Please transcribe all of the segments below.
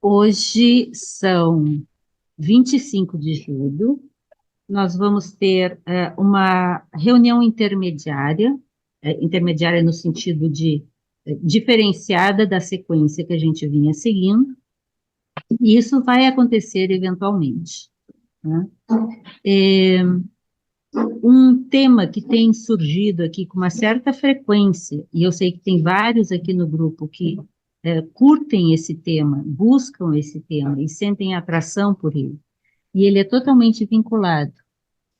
Hoje são 25 de julho. Nós vamos ter uma reunião intermediária, intermediária no sentido de diferenciada da sequência que a gente vinha seguindo, e isso vai acontecer eventualmente, né? É, um tema que tem surgido aqui com uma certa frequência, e eu sei que tem vários aqui no grupo que curtem esse tema, buscam esse tema e sentem atração por ele, e ele é totalmente vinculado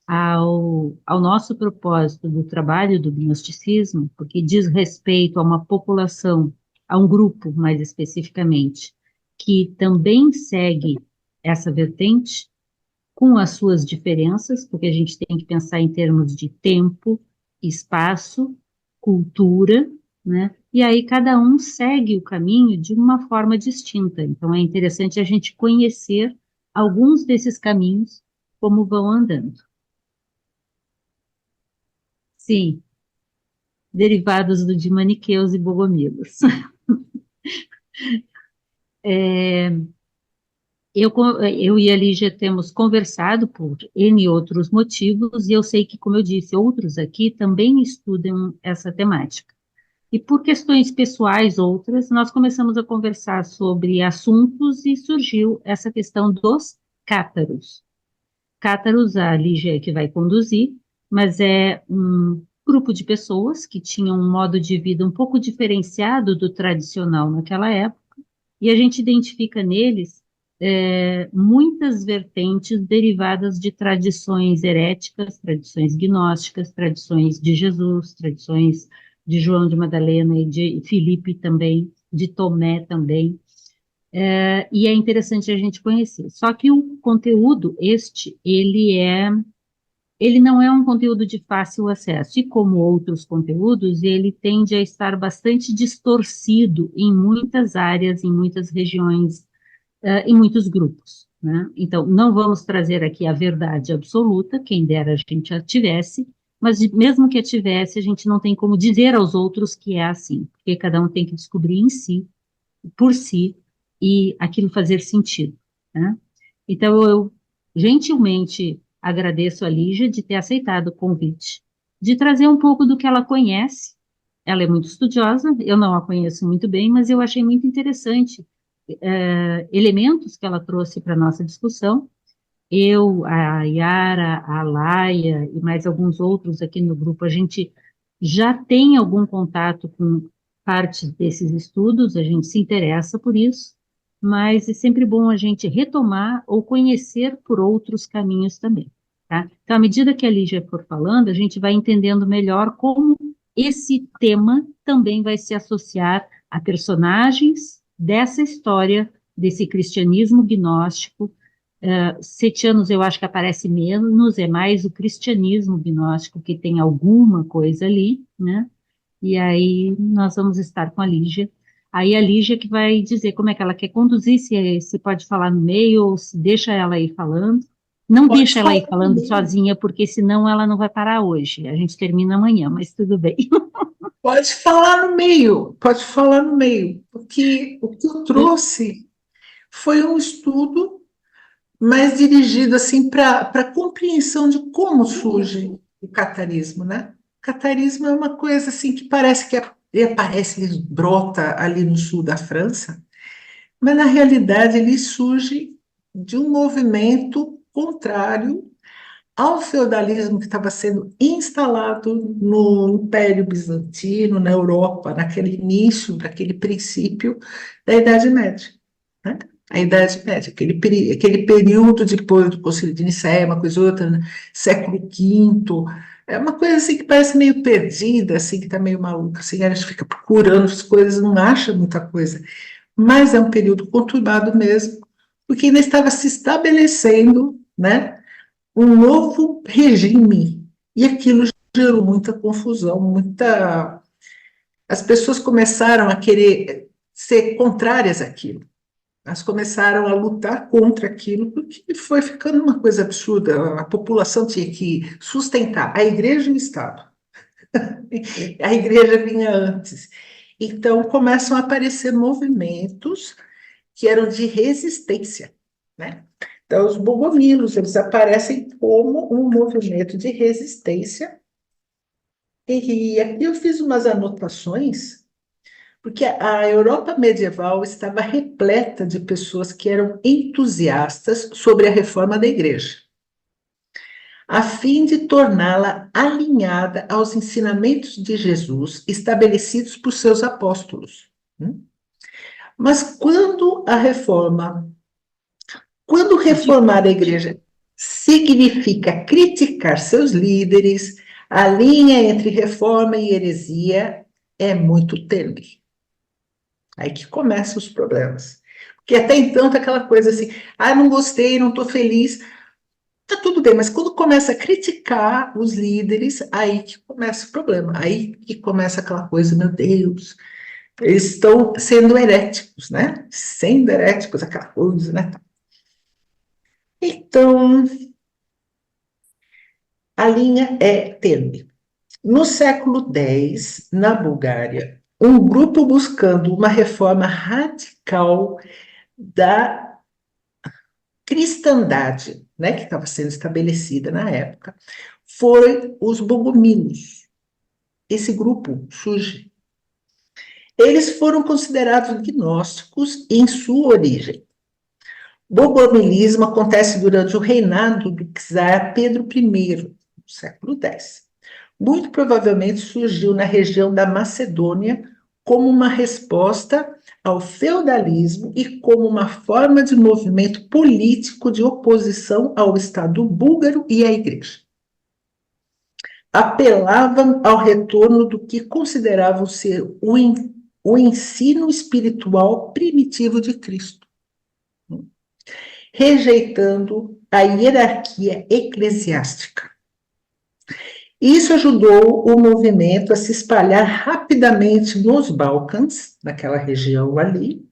ao nosso propósito do trabalho do gnosticismo, porque diz respeito a uma população, a um grupo mais especificamente, que também segue essa vertente, com as suas diferenças, porque a gente tem que pensar em termos de tempo, espaço, cultura, né? E aí cada um segue o caminho de uma forma distinta. Então é interessante a gente conhecer alguns desses caminhos, como vão andando. Sim, derivados de maniqueus e bogomilos. Eu e a Lígia temos conversado por N outros motivos, e eu sei que, como eu disse, outros aqui também estudam essa temática. E por questões pessoais outras, nós começamos a conversar sobre assuntos e surgiu essa questão dos cátaros. Cátaros, a Lígia é que vai conduzir, mas é um grupo de pessoas que tinham um modo de vida um pouco diferenciado do tradicional naquela época, e a gente identifica neles muitas vertentes derivadas de tradições heréticas, tradições gnósticas, tradições de Jesus, tradições de João de Madalena e de Filipe também, de Tomé também, e é interessante a gente conhecer. Só que o conteúdo, ele não é um conteúdo de fácil acesso, e como outros conteúdos, ele tende a estar bastante distorcido em muitas áreas, em muitas regiões, em muitos grupos, né? Então, não vamos trazer aqui a verdade absoluta, quem dera a gente a tivesse, mas mesmo que a tivesse, a gente não tem como dizer aos outros que é assim, porque cada um tem que descobrir em si, por si, e aquilo fazer sentido, né? Então, eu gentilmente agradeço a Lígia de ter aceitado o convite, de trazer um pouco do que ela conhece. Ela é muito estudiosa, eu não a conheço muito bem, mas eu achei muito interessante elementos que ela trouxe para a nossa discussão. Eu, a Yara, a Laia e mais alguns outros aqui no grupo, a gente já tem algum contato com parte desses estudos, a gente se interessa por isso, mas é sempre bom a gente retomar ou conhecer por outros caminhos também, tá? Então, à medida que a Lígia for falando, a gente vai entendendo melhor como esse tema também vai se associar a personagens dessa história, desse cristianismo gnóstico. Setianos eu acho que aparece menos, é mais o cristianismo gnóstico que tem alguma coisa ali, né? E aí nós vamos estar com a Lígia. Aí a Lígia que vai dizer como é que ela quer conduzir, se pode falar no meio ou se deixa ela ir falando. Não Pode deixa ela falar ir no falando meio, sozinha, porque senão ela não vai parar hoje. A gente termina amanhã, mas tudo bem. pode falar no meio, pode falar no meio, porque o que eu trouxe foi um estudo mais dirigido assim para a compreensão de como surge o catarismo, né? O catarismo é uma coisa assim que parece que aparece, ele brota ali no sul da França, mas na realidade ele surge de um movimento contrário ao feudalismo que estava sendo instalado no Império Bizantino, na Europa, naquele início, naquele princípio da Idade Média, né? A Idade Média, aquele período depois do Concílio de Nicéia, uma coisa ou outra, né? Século V, é uma coisa assim que parece meio perdida, assim, que está meio maluca, assim, a gente fica procurando as coisas, não acha muita coisa, mas é um período conturbado mesmo, porque ainda estava se estabelecendo, né, um novo regime. E aquilo gerou muita confusão, muita. As pessoas começaram a querer ser contrárias àquilo. Elas começaram a lutar contra aquilo, porque foi ficando uma coisa absurda. A população tinha que sustentar a igreja e o Estado. A igreja vinha antes. Então começam a aparecer movimentos que eram de resistência, né? Então, os bogomilos, eles aparecem como um movimento de resistência. E aqui eu fiz umas anotações, porque a Europa medieval estava repleta de pessoas que eram entusiastas sobre a reforma da igreja, a fim de torná-la alinhada aos ensinamentos de Jesus estabelecidos por seus apóstolos. Mas quando reformar a igreja significa criticar seus líderes, a linha entre reforma e heresia é muito tênue. Aí que começam os problemas. Porque até então tá aquela coisa assim, não gostei, não estou feliz. Tá tudo bem, mas quando começa a criticar os líderes, aí que começa o problema. Aí que começa aquela coisa, meu Deus, eles estão sendo heréticos, né? Sendo heréticos, aquela coisa, né? Então, a linha é tênue. No século X, na Bulgária, um grupo buscando uma reforma radical da cristandade, né, que estava sendo estabelecida na época, foi os bogomilos. Esse grupo surge. Eles foram considerados gnósticos em sua origem. O bogomilismo acontece durante o reinado do czar Pedro I, no século X. Muito provavelmente surgiu na região da Macedônia como uma resposta ao feudalismo e como uma forma de movimento político de oposição ao Estado búlgaro e à Igreja. Apelavam ao retorno do que consideravam ser o ensino espiritual primitivo de Cristo, rejeitando a hierarquia eclesiástica. Isso ajudou o movimento a se espalhar rapidamente nos Balcãs, naquela região ali,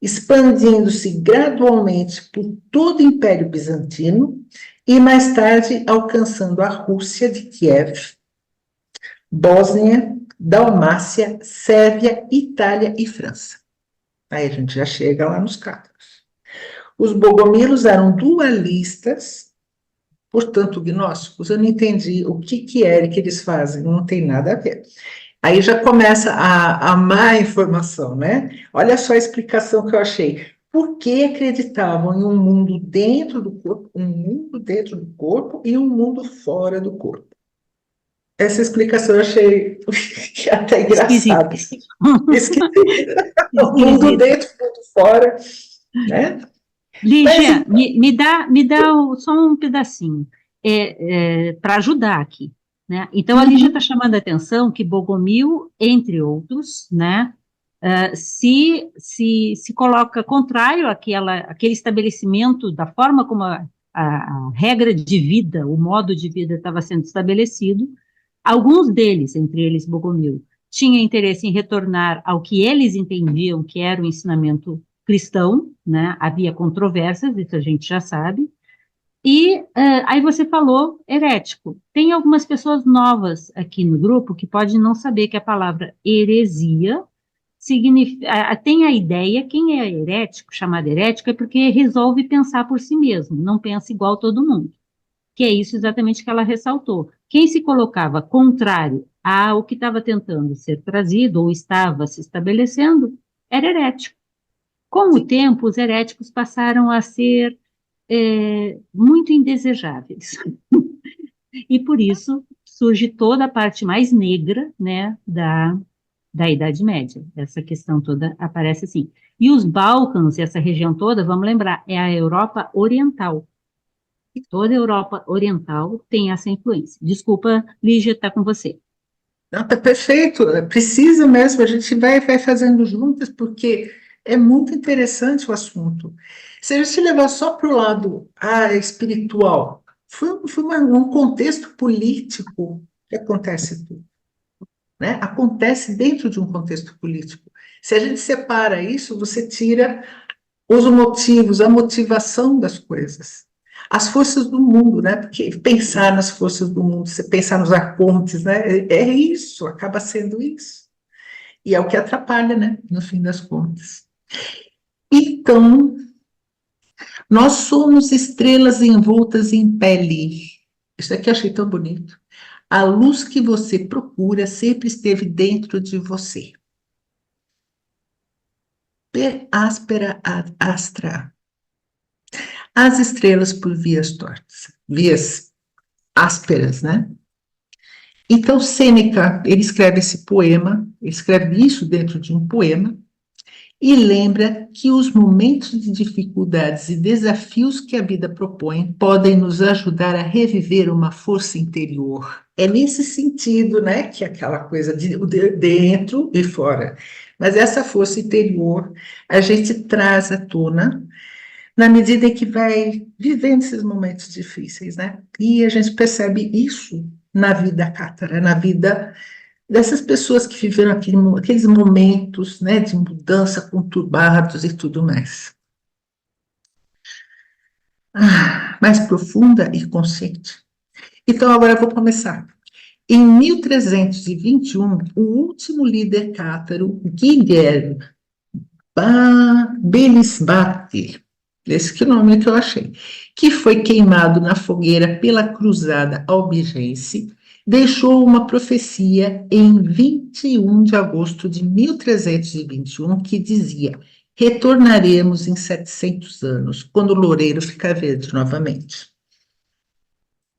expandindo-se gradualmente por todo o Império Bizantino e mais tarde alcançando a Rússia de Kiev, Bósnia, Dalmácia, Sérvia, Itália e França. Aí a gente já chega lá nos cátaros. Os bogomilos eram dualistas, portanto, gnósticos. Eu não entendi o que é que eles fazem, não tem nada a ver. Aí já começa a má informação, né? Olha só a explicação que eu achei. Por que acreditavam em um mundo dentro do corpo, um mundo dentro do corpo e um mundo fora do corpo? Essa explicação eu achei até engraçada. Esquisito. O mundo dentro, o mundo fora, né? Lígia, me dá só um pedacinho para ajudar aqui, né? Então, a Lígia está chamando a atenção que Bogomil, entre outros, né, se coloca contrário àquele estabelecimento da forma como a regra de vida, o modo de vida estava sendo estabelecido. Alguns deles, entre eles Bogomil, tinham interesse em retornar ao que eles entendiam que era o ensinamento cristão, né? Havia controvérsias, isso a gente já sabe. E aí você falou herético. Tem algumas pessoas novas aqui no grupo que podem não saber que a palavra heresia significa, tem a ideia, quem é herético, chamado herético, é porque resolve pensar por si mesmo, não pensa igual todo mundo. Que é isso exatamente que ela ressaltou. Quem se colocava contrário ao que estava tentando ser trazido ou estava se estabelecendo era herético. Com o tempo, os heréticos passaram a ser muito indesejáveis. E por isso surge toda a parte mais negra, né, da Idade Média. Essa questão toda aparece assim. E os Balcãs, essa região toda, vamos lembrar, é a Europa Oriental. E toda a Europa Oriental tem essa influência. Desculpa, Lígia, está com você. Não, tá perfeito, precisa mesmo, a gente vai fazendo juntas, porque é muito interessante o assunto. Se a gente levar só para o lado espiritual, foi um contexto político que acontece tudo, né? Acontece dentro de um contexto político. Se a gente separa isso, você tira os motivos, a motivação das coisas. As forças do mundo, né? Porque pensar nas forças do mundo, você pensar nos arcontes, né? É isso, acaba sendo isso. E é o que atrapalha, né, no fim das contas. Então, nós somos estrelas envoltas em pele. Isso aqui eu achei tão bonito. A luz que você procura sempre esteve dentro de você. Per áspera ad astra. As estrelas por vias tortas, vias ásperas, né? Então, Sêneca, ele escreve esse poema, ele escreve isso dentro de um poema, e lembra que os momentos de dificuldades e desafios que a vida propõe podem nos ajudar a reviver uma força interior. É nesse sentido, né, que é aquela coisa de dentro e fora. Mas essa força interior a gente traz à tona na medida em que vai vivendo esses momentos difíceis, né? E a gente percebe isso na vida cátara, na vida dessas pessoas que viveram aqueles momentos, né, de mudança conturbados e tudo mais. Mais profunda e consciente. Então, agora eu vou começar. Em 1321, o último líder cátaro, Guilherme Belisbate, esse que é o nome que eu achei, que foi queimado na fogueira pela cruzada albigense, deixou uma profecia em 21 de agosto de 1321 que dizia: retornaremos em 700 anos, quando o loureiro ficar verde novamente.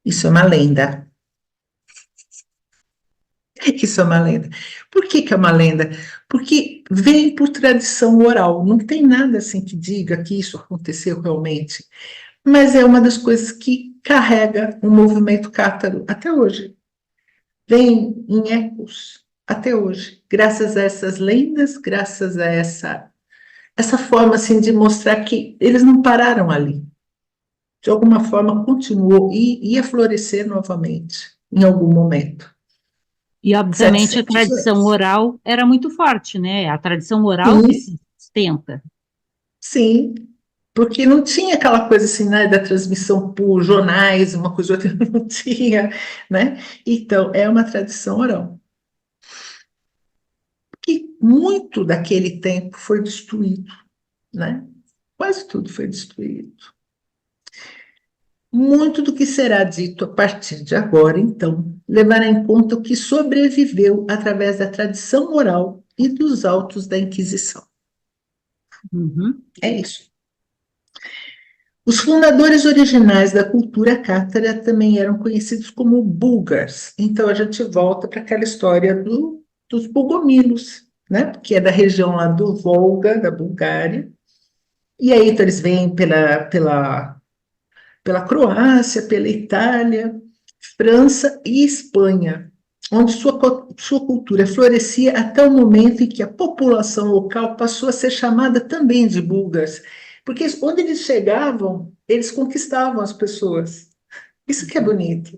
Isso é uma lenda. Isso é uma lenda. Por que que é uma lenda? Porque vem por tradição oral. Não tem nada assim que diga que isso aconteceu realmente. Mas é uma das coisas que carrega o movimento cátaro até hoje. Vem em ecos até hoje. Graças a essas lendas, graças a essa forma assim, de mostrar que eles não pararam ali. De alguma forma continuou e ia florescer novamente em algum momento. E, obviamente, a 700 tradição anos. oral era muito forte, né? A tradição oral que Sim, se sustenta. sim, porque não tinha aquela coisa assim, né, da transmissão por jornais, uma coisa ou outra, não tinha, né? Então, é uma tradição oral. Que muito daquele tempo foi destruído, né? Quase tudo foi destruído. Muito do que será dito a partir de agora, então, levará em conta o que sobreviveu através da tradição oral e dos autos da Inquisição. Uhum. É isso. Os fundadores originais da cultura cátara também eram conhecidos como búlgaros. Então a gente volta para aquela história dos bugomilos, né? Que é da região lá do Volga, da Bulgária. E aí então, eles vêm pela Croácia, pela Itália, França e Espanha, onde sua cultura florescia até o momento em que a população local passou a ser chamada também de búlgaros, porque onde eles chegavam, eles conquistavam as pessoas. Isso que é bonito.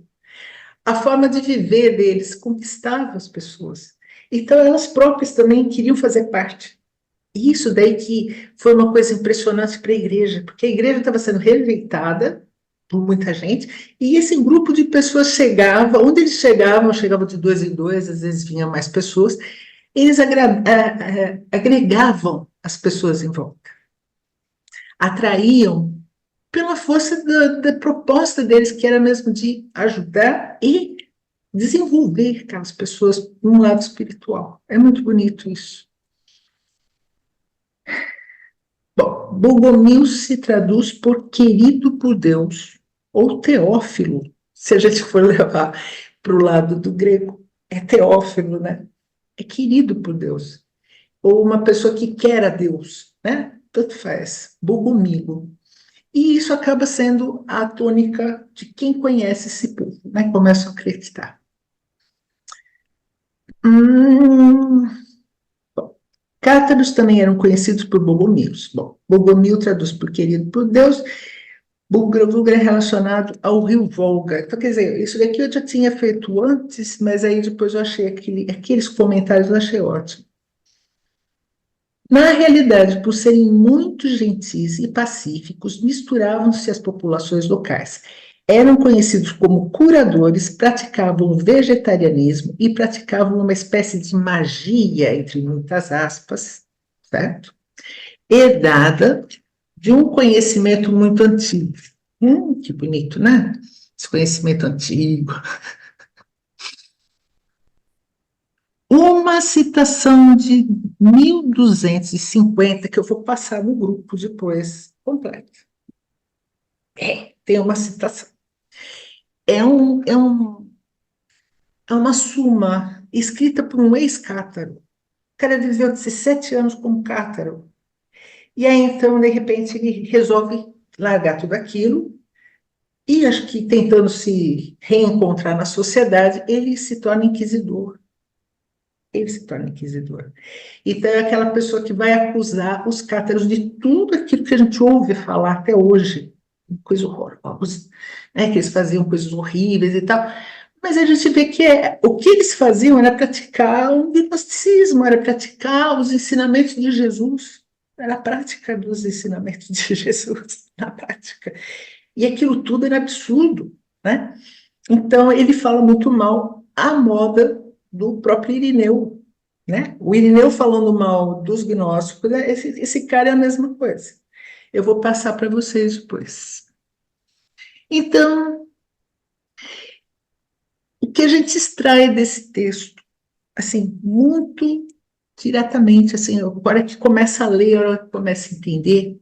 A forma de viver deles conquistava as pessoas. Então, elas próprias também queriam fazer parte. E isso daí que foi uma coisa impressionante para a igreja, porque a igreja estava sendo rejeitada por muita gente, e esse grupo de pessoas chegava, onde eles chegavam de dois em dois, às vezes vinham mais pessoas, eles agregavam as pessoas em volta, atraíam pela força da proposta deles, que era mesmo de ajudar e desenvolver aquelas pessoas num lado espiritual. É muito bonito isso. Bom, Bogomil se traduz por querido por Deus, ou Teófilo, se a gente for levar para o lado do grego, é Teófilo, né? É querido por Deus, ou uma pessoa que quer a Deus, né? Tanto faz, Bogomilo. E isso acaba sendo a tônica de quem conhece esse povo, né? Começam a acreditar. Hum, Cátaros também eram conhecidos por bogomilos. Bom, Bogomil traduz por querido por Deus, Bulga é relacionado ao rio Volga. Então, quer dizer, isso daqui eu já tinha feito antes, mas aí depois eu achei aqueles comentários eu achei ótimo. Na realidade, por serem muito gentis e pacíficos, misturavam-se as populações locais. Eram conhecidos como curadores, praticavam o vegetarianismo e praticavam uma espécie de magia, entre muitas aspas, certo? Herdada de um conhecimento muito antigo. Que bonito, né? Esse conhecimento antigo. Uma citação de 1250, que eu vou passar no grupo depois, completo. Tem uma citação. É uma suma escrita por um ex-cátaro. O cara viveu 17 anos como cátaro. E aí, então, de repente, ele resolve largar tudo aquilo e, acho que tentando se reencontrar na sociedade, ele se torna inquisidor. Ele se torna inquisidor. Então, é aquela pessoa que vai acusar os cátaros de tudo aquilo que a gente ouve falar até hoje, coisa horrorosa, né? Que eles faziam coisas horríveis e tal. Mas a gente vê que o que eles faziam era praticar o gnosticismo, era praticar os ensinamentos de Jesus, era a prática dos ensinamentos de Jesus, na prática. E aquilo tudo era absurdo, né? Então, ele fala muito mal à moda do próprio Irineu, né? O Irineu falando mal dos gnósticos, né? Esse cara é a mesma coisa. Eu vou passar para vocês depois. Então, o que a gente extrai desse texto, assim, muito diretamente, assim, a hora que começa a ler, a hora que começa a entender,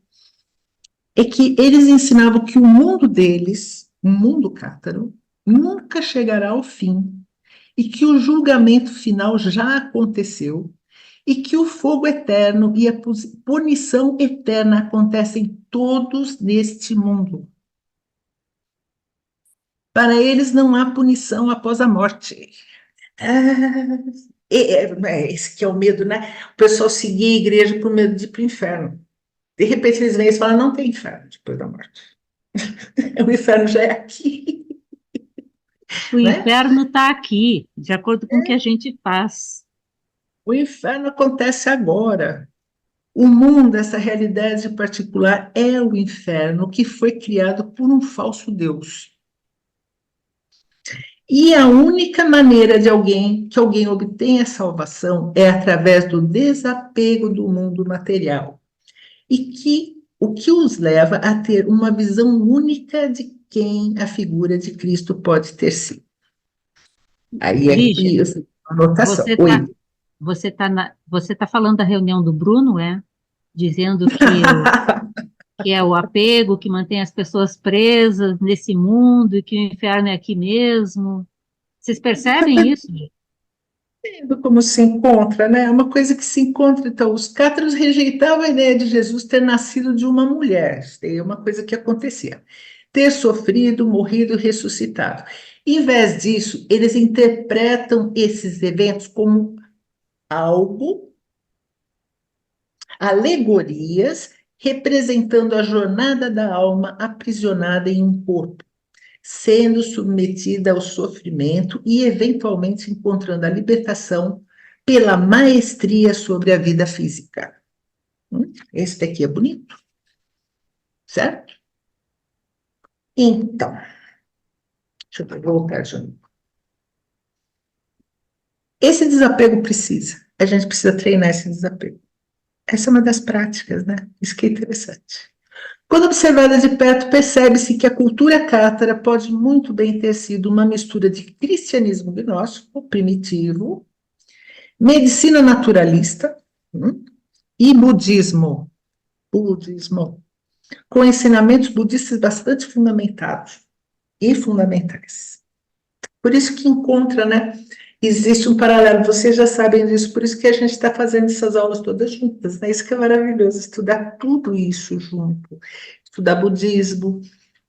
é que eles ensinavam que o mundo deles, o mundo cátaro, nunca chegará ao fim, e que o julgamento final já aconteceu, e que o fogo eterno e a punição eterna acontecem todos neste mundo. Para eles não há punição após a morte. Esse que é o medo, né? O pessoal seguir a igreja por medo de ir para o inferno. De repente eles vêm e falam, não tem inferno depois da morte. O inferno já é aqui. O Né? inferno está aqui, de acordo com o que a gente faz. O inferno acontece agora. O mundo, essa realidade particular, é o inferno que foi criado por um falso Deus. E a única maneira que alguém obtenha salvação é através do desapego do mundo material. E que o que os leva a ter uma visão única de quem a figura de Cristo pode ter sido. Aí Lígia, aqui, anotação. você Oi. está você tá falando da reunião do Bruno, é? Dizendo que é o apego que mantém as pessoas presas nesse mundo e que o inferno é aqui mesmo. Vocês percebem isso? Vendo como se encontra, né? É uma coisa que se encontra. Então, os cátaros rejeitavam a ideia de Jesus ter nascido de uma mulher. Isso é uma coisa que acontecia. Ter sofrido, morrido, ressuscitado. Em vez disso, eles interpretam esses eventos como algo, alegorias, representando a jornada da alma aprisionada em um corpo, sendo submetida ao sofrimento e, eventualmente, encontrando a libertação pela maestria sobre a vida física. Esse daqui é bonito, certo? Então, deixa eu voltar de novo. Esse desapego a gente precisa treinar esse desapego. Essa é uma das práticas, né? Isso que é interessante. Quando observada de perto, percebe-se que a cultura cátara pode muito bem ter sido uma mistura de cristianismo gnóstico, primitivo, medicina naturalista e budismo, com ensinamentos budistas bastante fundamentados e fundamentais. Por isso que encontra, né? Existe um paralelo, vocês já sabem disso, por isso que a gente está fazendo essas aulas todas juntas, né? Isso que é maravilhoso, estudar tudo isso junto, estudar budismo,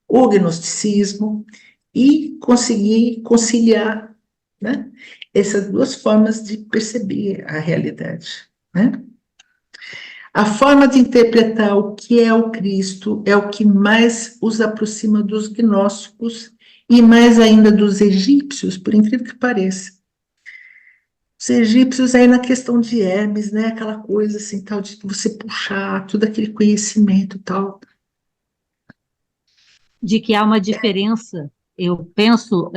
o gnosticismo e conseguir conciliar, né? Essas duas formas de perceber a realidade, né? A forma de interpretar o que é o Cristo é o que mais os aproxima dos gnósticos e mais ainda dos egípcios, por incrível que pareça. Os egípcios aí na questão de Hermes, né, aquela coisa assim, tal, de você puxar todo aquele conhecimento tal. de que há uma diferença, eu penso,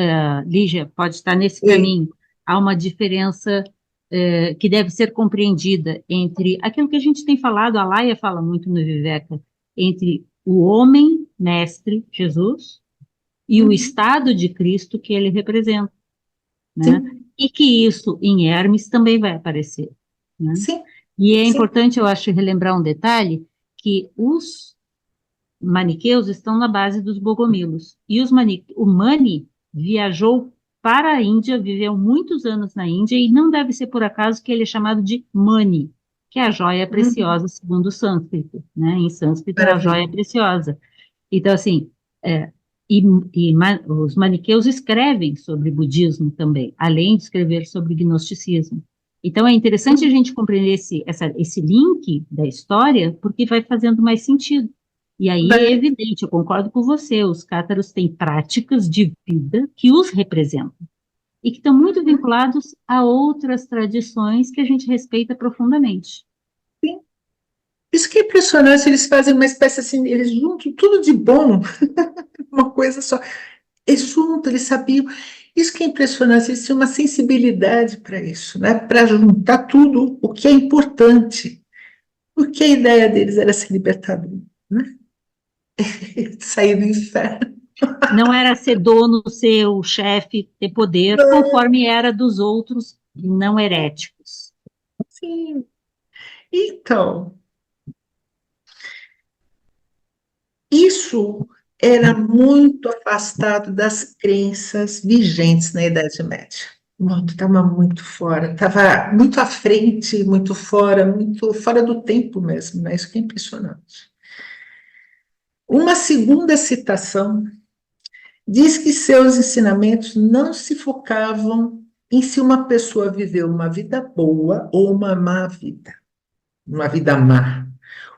Lígia, pode estar nesse E, caminho, há uma diferença que deve ser compreendida entre aquilo que a gente tem falado, a Laia fala muito no Viveca, entre o homem mestre, Jesus, e o uhum, estado de Cristo que ele representa, né? sim, E que isso em Hermes também vai aparecer, né? sim, E é sim. importante, eu acho, relembrar um detalhe, que os maniqueus estão na base dos bogomilos. E o Mani viajou para a Índia, viveu muitos anos na Índia, e não deve ser por acaso que ele é chamado de Mani, que é a joia Uhum, preciosa, segundo o sânscrito, né? Em sânscrito é a joia maravilha. preciosa. Então, assim, é, os maniqueus escrevem sobre budismo também, além de escrever sobre gnosticismo. Então, é interessante a Sim, gente compreender esse link da história, porque vai fazendo mais sentido. E aí é vai- evidente, eu concordo com você, os cátaros têm práticas de vida que os representam e que estão muito uhum, vinculados a outras tradições que a gente respeita profundamente. sim. Isso que é impressionante, eles fazem uma espécie assim, eles juntam tudo de bom, uma coisa só. Eles juntam, eles sabiam. Isso que é impressionante, eles tinham uma sensibilidade para isso, né? Para juntar tudo o que é importante. Porque a ideia deles era se libertar do, né? Sair do inferno. Não era ser dono, ser o chefe, ter poder, Não, conforme era dos outros não heréticos. sim. Então, isso era muito afastado das crenças vigentes na Idade Média. Estava muito fora, estava muito à frente, muito fora do tempo mesmo, né? Isso que é impressionante. Uma segunda citação diz que seus ensinamentos não se focavam em se uma pessoa viveu uma vida boa ou uma vida má.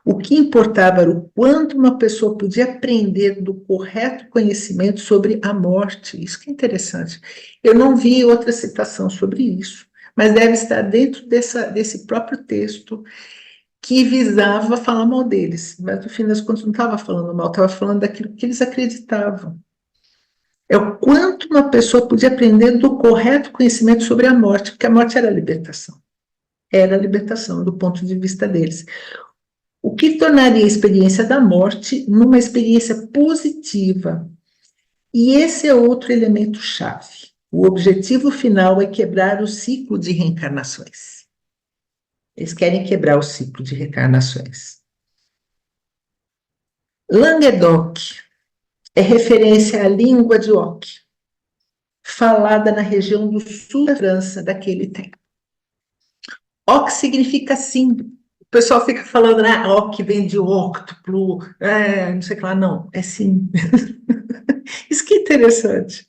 O que importava era o quanto uma pessoa podia aprender do correto conhecimento sobre a morte. Isso que é interessante. Eu não vi outra citação sobre isso, mas deve estar dentro desse próprio texto que visava falar mal deles. Mas, no fim das contas, não estava falando mal, estava falando daquilo que eles acreditavam. É o quanto uma pessoa podia aprender do correto conhecimento sobre a morte, porque a morte era a libertação. Era a libertação do ponto de vista deles. O que tornaria a experiência da morte numa experiência positiva. E esse é outro elemento chave. O objetivo final é quebrar o ciclo de reencarnações. Eles querem quebrar o ciclo de reencarnações. Languedoc é referência à língua de Oc, falada na região do sul da França daquele tempo. Oc significa sim. O pessoal fica falando, né? Oc vem de óctuplo, não sei o que lá. Não, é sim. Isso que é interessante.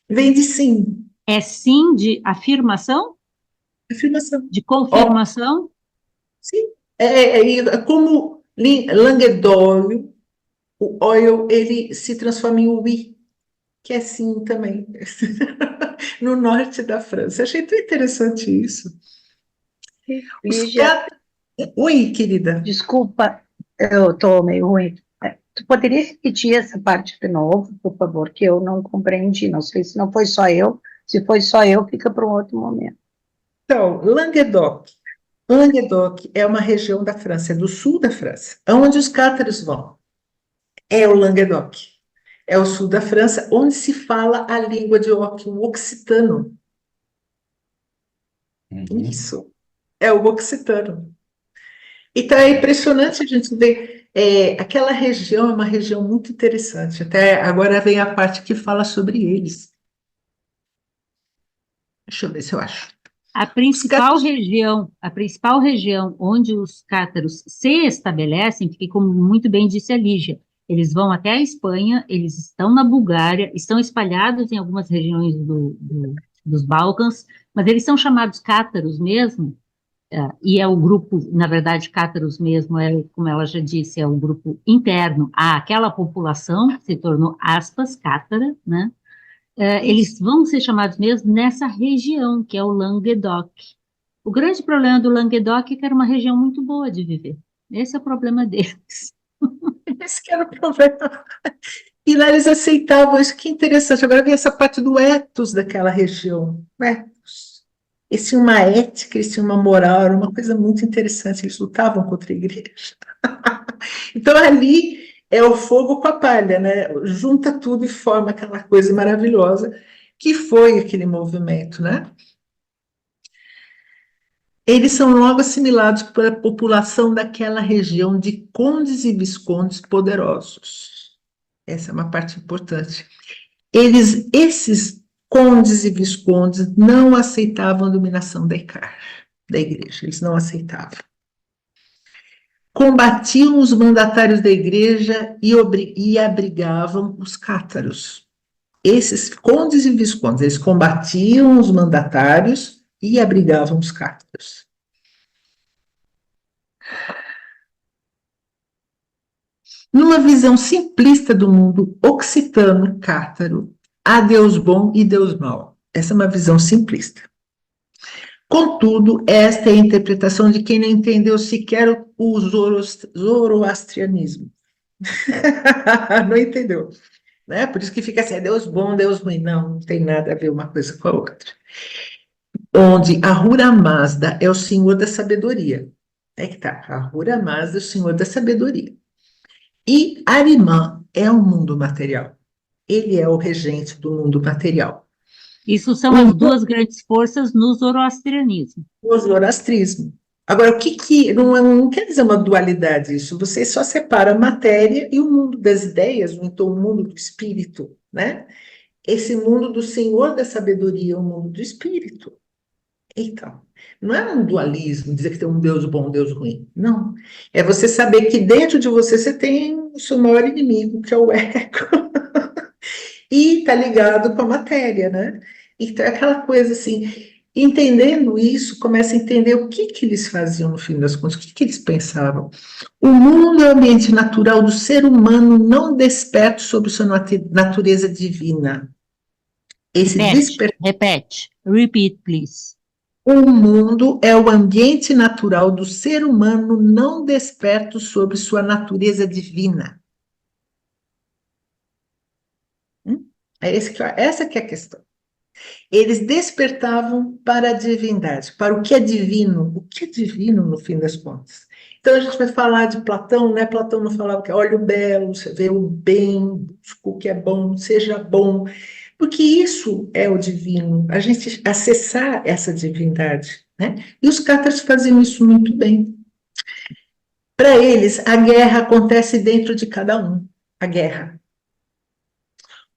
Vem de sim. É sim de afirmação, Afirmação. de Ó, confirmação. sim. É como Languedório, o oil, ele se transforma em oui, que é sim também. No norte da França. Achei tão interessante isso. Os Lígia, caras. Oi, querida. desculpa, eu estou meio ruim. Tu poderia repetir essa parte de novo, por favor, que eu não compreendi. Não sei se não foi só eu. Se foi só eu, fica para um outro momento. Então, Languedoc. Languedoc é uma região da França, é do sul da França, aonde os cátaros vão. É o Languedoc. É o sul da França, onde se fala a língua de Oc, o occitano. Uhum. Isso, é o occitano. Então é impressionante a gente ver. Aquela região é uma região muito interessante. Até agora vem a parte que fala sobre eles. Deixa eu ver se eu acho. Os cátaros. A principal região onde os cátaros se estabelecem, porque como muito bem disse a Lígia, eles vão até a Espanha, eles estão na Bulgária, estão espalhados em algumas regiões dos Balcãs, mas eles são chamados cátaros mesmo, e é o grupo, na verdade, cátaros mesmo, como ela já disse, é um grupo interno àquela população, que se tornou, aspas, cátara, né? Eles Isso. vão ser chamados mesmo nessa região, que é o Languedoc. O grande problema do Languedoc é que era uma região muito boa de viver. Esse é o problema deles. Esse que era o problema. E lá eles aceitavam isso, que interessante. Agora vem essa parte do ethos daquela região. O ethos. Eles tinham uma ética, eles tinham uma moral, era uma coisa muito interessante. Eles lutavam contra a igreja. Então ali é o fogo com a palha, né? Junta tudo e forma aquela coisa maravilhosa que foi aquele movimento, né? Eles são logo assimilados pela população daquela região de condes e viscondes poderosos. Essa é uma parte importante. Esses condes e viscondes não aceitavam a dominação da igreja, eles não aceitavam. Combatiam os mandatários da igreja e abrigavam os cátaros. Esses condes e viscondes, eles combatiam os mandatários e abrigavam os cátaros. Numa visão simplista do mundo occitano cátaro, há Deus bom e Deus mau. Essa é uma visão simplista. Contudo, esta é a interpretação de quem não entendeu sequer o zoroastrianismo. Não entendeu, né? Por isso que fica assim, é Deus bom, Deus ruim. Não tem nada a ver uma coisa com a outra. Onde Ahura Mazda é o senhor da sabedoria. É que tá, Ahura Mazda é o senhor da sabedoria. E Arimã é o mundo material. Ele é o regente do mundo material. Isso são as duas grandes forças no zoroastrianismo. O zoroastrismo. Agora, não quer dizer uma dualidade isso, você só separa a matéria e o mundo das ideias, ou então o mundo do espírito, né? Esse mundo do Senhor da sabedoria, o mundo do espírito. Então, não é um dualismo, dizer que tem um Deus bom, um Deus ruim. Não. É você saber que dentro de você tem o seu maior inimigo, que é o ego. E está ligado com a matéria, né? Então, é aquela coisa assim, entendendo isso, começa a entender o que eles faziam no fim das contas, o que eles pensavam. O mundo é o ambiente natural do ser humano não desperto sobre sua natureza divina. Repete. Repeat, please. O mundo é o ambiente natural do ser humano não desperto sobre sua natureza divina. Essa que é a questão. Eles despertavam para a divindade, para o que é divino. O que é divino, no fim das contas? Então, a gente vai falar de Platão, né? Platão não falava que olha o belo, você vê o bem, busca o que é bom, seja bom. Porque isso é o divino, a gente acessar essa divindade, né? E os cátaros faziam isso muito bem. Para eles, a guerra acontece dentro de cada um, a guerra.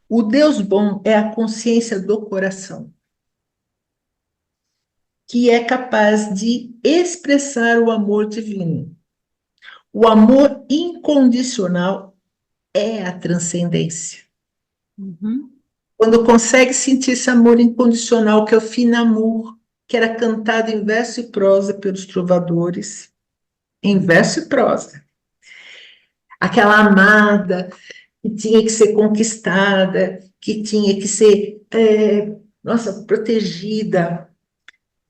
O Deus bom é a consciência do coração, que é capaz de expressar o amor divino. O amor incondicional é a transcendência. Uhum. Quando consegue sentir esse amor incondicional, que é o finamur, que era cantado em verso e prosa pelos trovadores, em verso e prosa. Aquela amada que tinha que ser conquistada, que tinha que ser, protegida.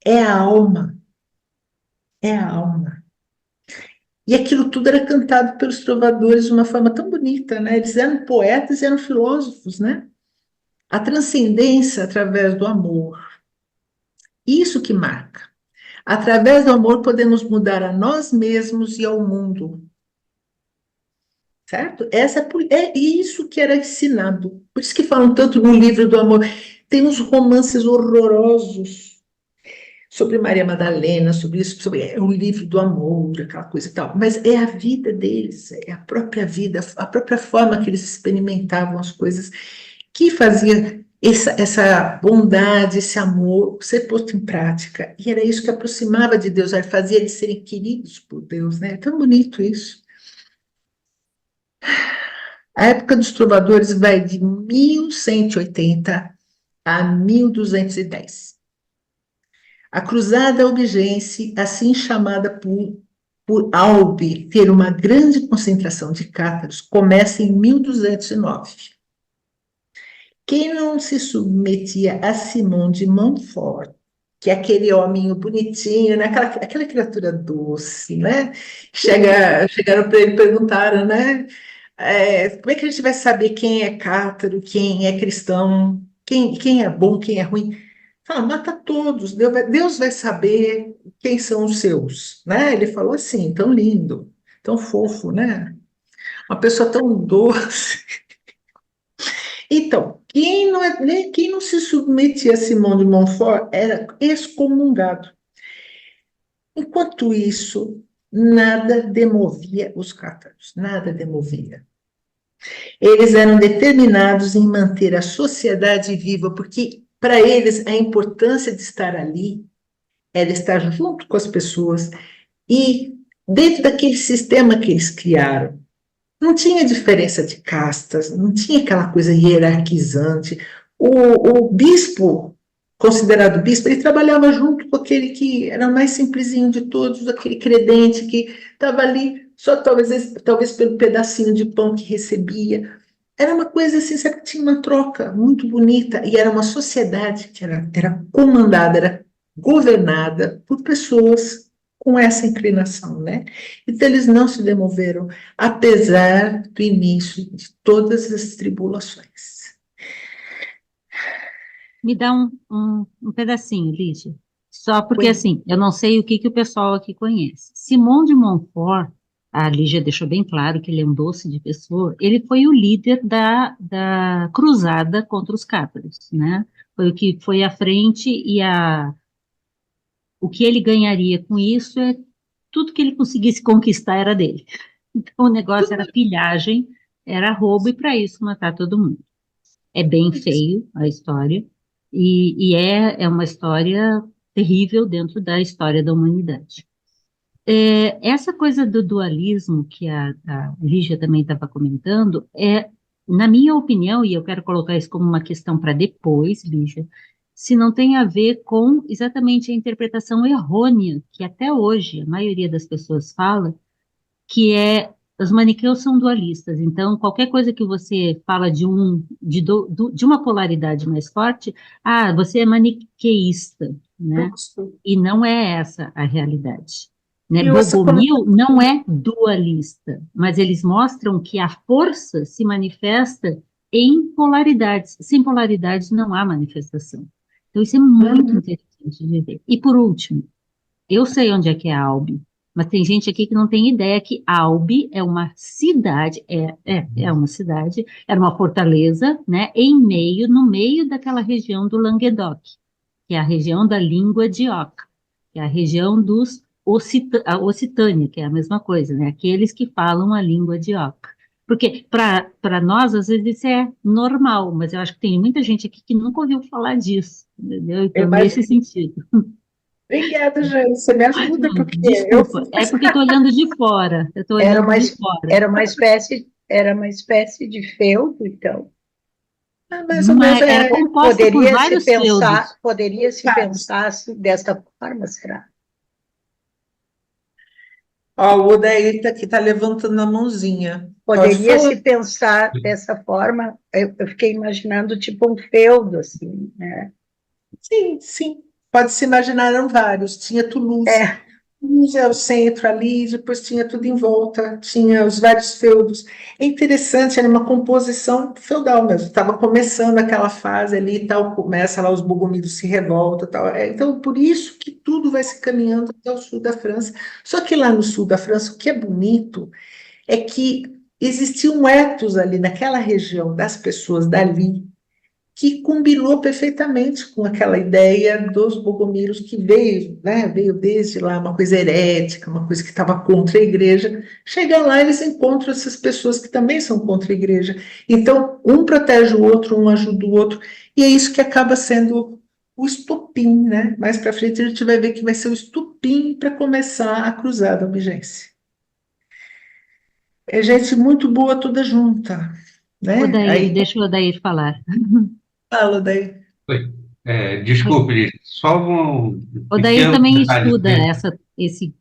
É a alma. É a alma. E aquilo tudo era cantado pelos trovadores de uma forma tão bonita, né? Eles eram poetas e eram filósofos, né? A transcendência através do amor. Isso que marca. Através do amor podemos mudar a nós mesmos e ao mundo. Certo? É isso que era ensinado. Por isso que falam tanto no livro do amor. Tem uns romances horrorosos sobre Maria Madalena, sobre isso, sobre o livro do amor, aquela coisa e tal. Mas é a vida deles, é a própria vida, a própria forma que eles experimentavam as coisas, que fazia essa bondade, esse amor ser posto em prática. E era isso que aproximava de Deus, fazia eles serem queridos por Deus, né? É tão bonito isso. A época dos trovadores vai de 1180 a 1210. A Cruzada Albigense, assim chamada por Albi ter uma grande concentração de cátaros, começa em 1209. Quem não se submetia a Simão de Montfort, que é aquele hominho bonitinho, né? aquela criatura doce, né? Chegaram para ele e perguntaram, né? Como é que a gente vai saber quem é cátaro, quem é cristão, quem é bom, quem é ruim? Fala, mata todos, Deus vai saber quem são os seus, né? Ele falou assim, tão lindo, tão fofo, né? Uma pessoa tão doce. Então, quem não se submetia a Simão de Montfort era excomungado. Enquanto isso, nada demovia os cátaros, nada demovia. Eles eram determinados em manter a sociedade viva, porque para eles a importância de estar ali era estar junto com as pessoas e dentro daquele sistema que eles criaram. Não tinha diferença de castas, não tinha aquela coisa hierarquizante. O bispo, considerado bispo, ele trabalhava junto com aquele que era o mais simplesinho de todos, aquele credente que estava ali só talvez pelo pedacinho de pão que recebia. Era uma coisa assim, sabe, que tinha uma troca muito bonita, e era uma sociedade que era comandada, era governada por pessoas com essa inclinação, né? Então eles não se demoveram, apesar do início de todas as tribulações. Me dá um pedacinho, Lígia. Só porque, Oi. assim, eu não sei o que o pessoal aqui conhece. Simão de Montfort, a Lígia deixou bem claro que ele é um doce de pessoa, ele foi o líder da cruzada contra os cátaros, né? Foi o que foi à frente e o que ele ganharia com isso é tudo que ele conseguisse conquistar era dele. Então, o negócio era pilhagem, era roubo, e para isso matar todo mundo. É bem feio a história, e é uma história terrível dentro da história da humanidade. Essa coisa do dualismo que a Lígia também estava comentando, na minha opinião, e eu quero colocar isso como uma questão para depois, Lígia, se não tem a ver com exatamente a interpretação errônea que até hoje a maioria das pessoas fala, que os maniqueus são dualistas. Então, qualquer coisa que você fala de uma polaridade mais forte, você é maniqueísta, né? E não é essa a realidade. Né? Bogomil não é dualista, mas eles mostram que a força se manifesta em polaridades. Sem polaridades não há manifestação. Então, isso é muito interessante de ver. E, por último, eu sei onde é que é Albi, mas tem gente aqui que não tem ideia que Albi é uma cidade, é uma cidade, era uma fortaleza, né, no meio daquela região do Languedoc, que é a região da língua de Oca, que é a região a Ocitânia, que é a mesma coisa, né, aqueles que falam a língua de Oca. Porque para nós, às vezes, isso é normal, mas eu acho que tem muita gente aqui que nunca ouviu falar disso, entendeu? Então, nesse sentido. Obrigada, Jane, você me ajuda, porque desculpa, é porque eu estou olhando de fora. Eu estou olhando de fora. Era uma espécie de feudo, então. Mais ou menos, era composta por vários feudos. Poderia se pensar desta forma, será? Ó, o Odair está levantando a mãozinha. Poderia se pensar dessa forma, eu fiquei imaginando tipo um feudo, assim, né? Sim, sim. Pode se imaginar, eram vários. Tinha Toulouse. Toulouse é o centro ali, depois tinha tudo em volta, tinha os vários feudos. É interessante, era uma composição feudal mesmo. Estava começando aquela fase ali e tal, começa lá os bogomílios se revoltam e tal. Então, por isso que tudo vai se caminhando até o sul da França. Só que lá no sul da França, o que é bonito é que existia um ethos ali naquela região das pessoas dali, que combinou perfeitamente com aquela ideia dos bogomilos que veio, né, veio desde lá uma coisa herética, uma coisa que estava contra a igreja. Chega lá, eles encontram essas pessoas que também são contra a igreja. Então, um protege o outro, um ajuda o outro, e é isso que acaba sendo o estopim, né? Mais para frente a gente vai ver que vai ser o estopim para começar a cruzada albigense. É gente muito boa toda junta, né? Odair, deixa o Odair falar. Fala daí. Oi. Desculpe, só um Odair pequeno também detalhe. estuda esse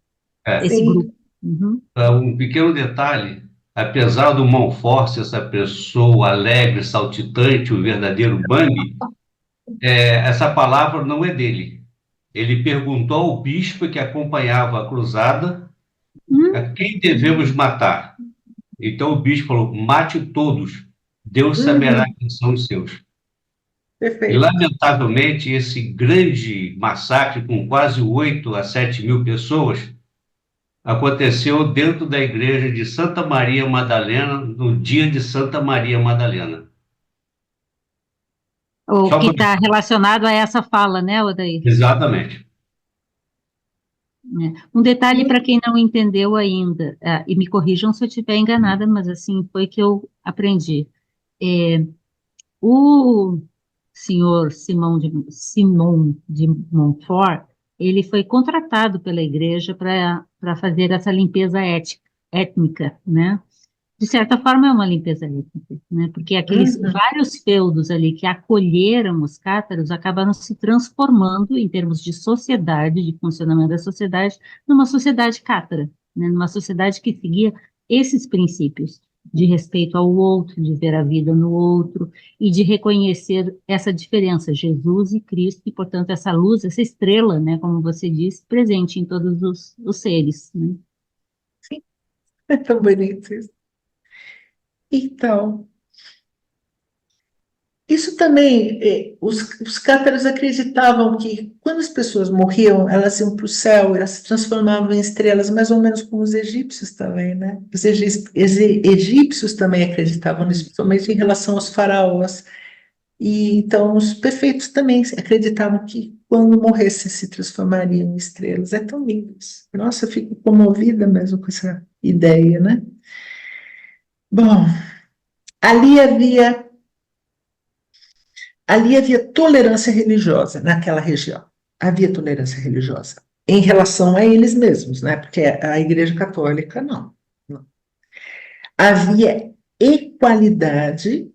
grupo. Uhum. Um pequeno detalhe, apesar do Montfort ser essa pessoa alegre, saltitante, o verdadeiro Bambi, essa palavra não é dele. Ele perguntou ao bispo que acompanhava a cruzada a quem devemos matar. Então o bispo falou, mate todos, Deus saberá quem são os seus. E, Perfeito. lamentavelmente, esse grande massacre com quase 8 a 7 mil pessoas aconteceu dentro da igreja de Santa Maria Madalena, no dia de Santa Maria Madalena. O Só que para... está relacionado a essa fala, né, Odair? Exatamente. Um detalhe para quem não entendeu ainda, e me corrijam se eu estiver enganada, mas assim foi que eu aprendi. O senhor Simão de Montfort, ele foi contratado pela igreja para fazer essa limpeza étnica, né? De certa forma é uma limpeza étnica, né? Porque aqueles vários feudos ali que acolheram os cátaros acabaram se transformando em termos de sociedade, de funcionamento da sociedade, numa sociedade cátara, né? Numa sociedade que seguia esses princípios de respeito ao outro, de ver a vida no outro e de reconhecer essa diferença, Jesus e Cristo, e portanto essa luz, essa estrela, né? Como você disse, presente em todos os seres, né? Sim, é tão bonito isso. Então, isso também, os cátaros acreditavam que quando as pessoas morriam, elas iam para o céu, elas se transformavam em estrelas, mais ou menos como os egípcios também, né? Os egípcios também acreditavam nisso, principalmente em relação aos faraós. E então os perfeitos também acreditavam que quando morressem se transformariam em estrelas. É tão lindo isso. Nossa, eu fico comovida mesmo com essa ideia, né? Bom, ali havia Ali havia tolerância religiosa naquela região. Havia tolerância religiosa em relação a eles mesmos, né? Porque a Igreja Católica não. Não. Havia equalidade,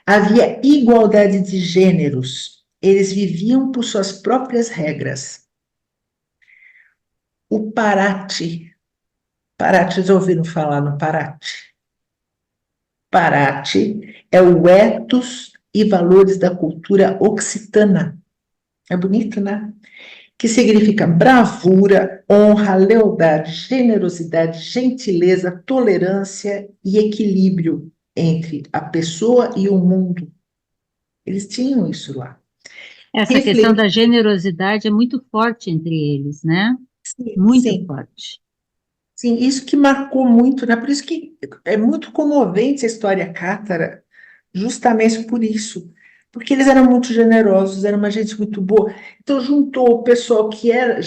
havia igualdade de gêneros. Eles viviam por suas próprias regras. O Parate, já ouviram falar no Parate? Parate é o ethos e valores da cultura occitana. É bonito, né? Que significa bravura, honra, lealdade, generosidade, gentileza, tolerância e equilíbrio entre a pessoa e o mundo. Eles tinham isso lá. Essa questão Refletir, da generosidade é muito forte entre eles, né? Muito sim, forte. sim, isso que marcou muito, né? Por isso que é muito comovente a história cátara, justamente por isso. Porque eles eram muito generosos, era uma gente muito boa. Então, juntou o pessoal que era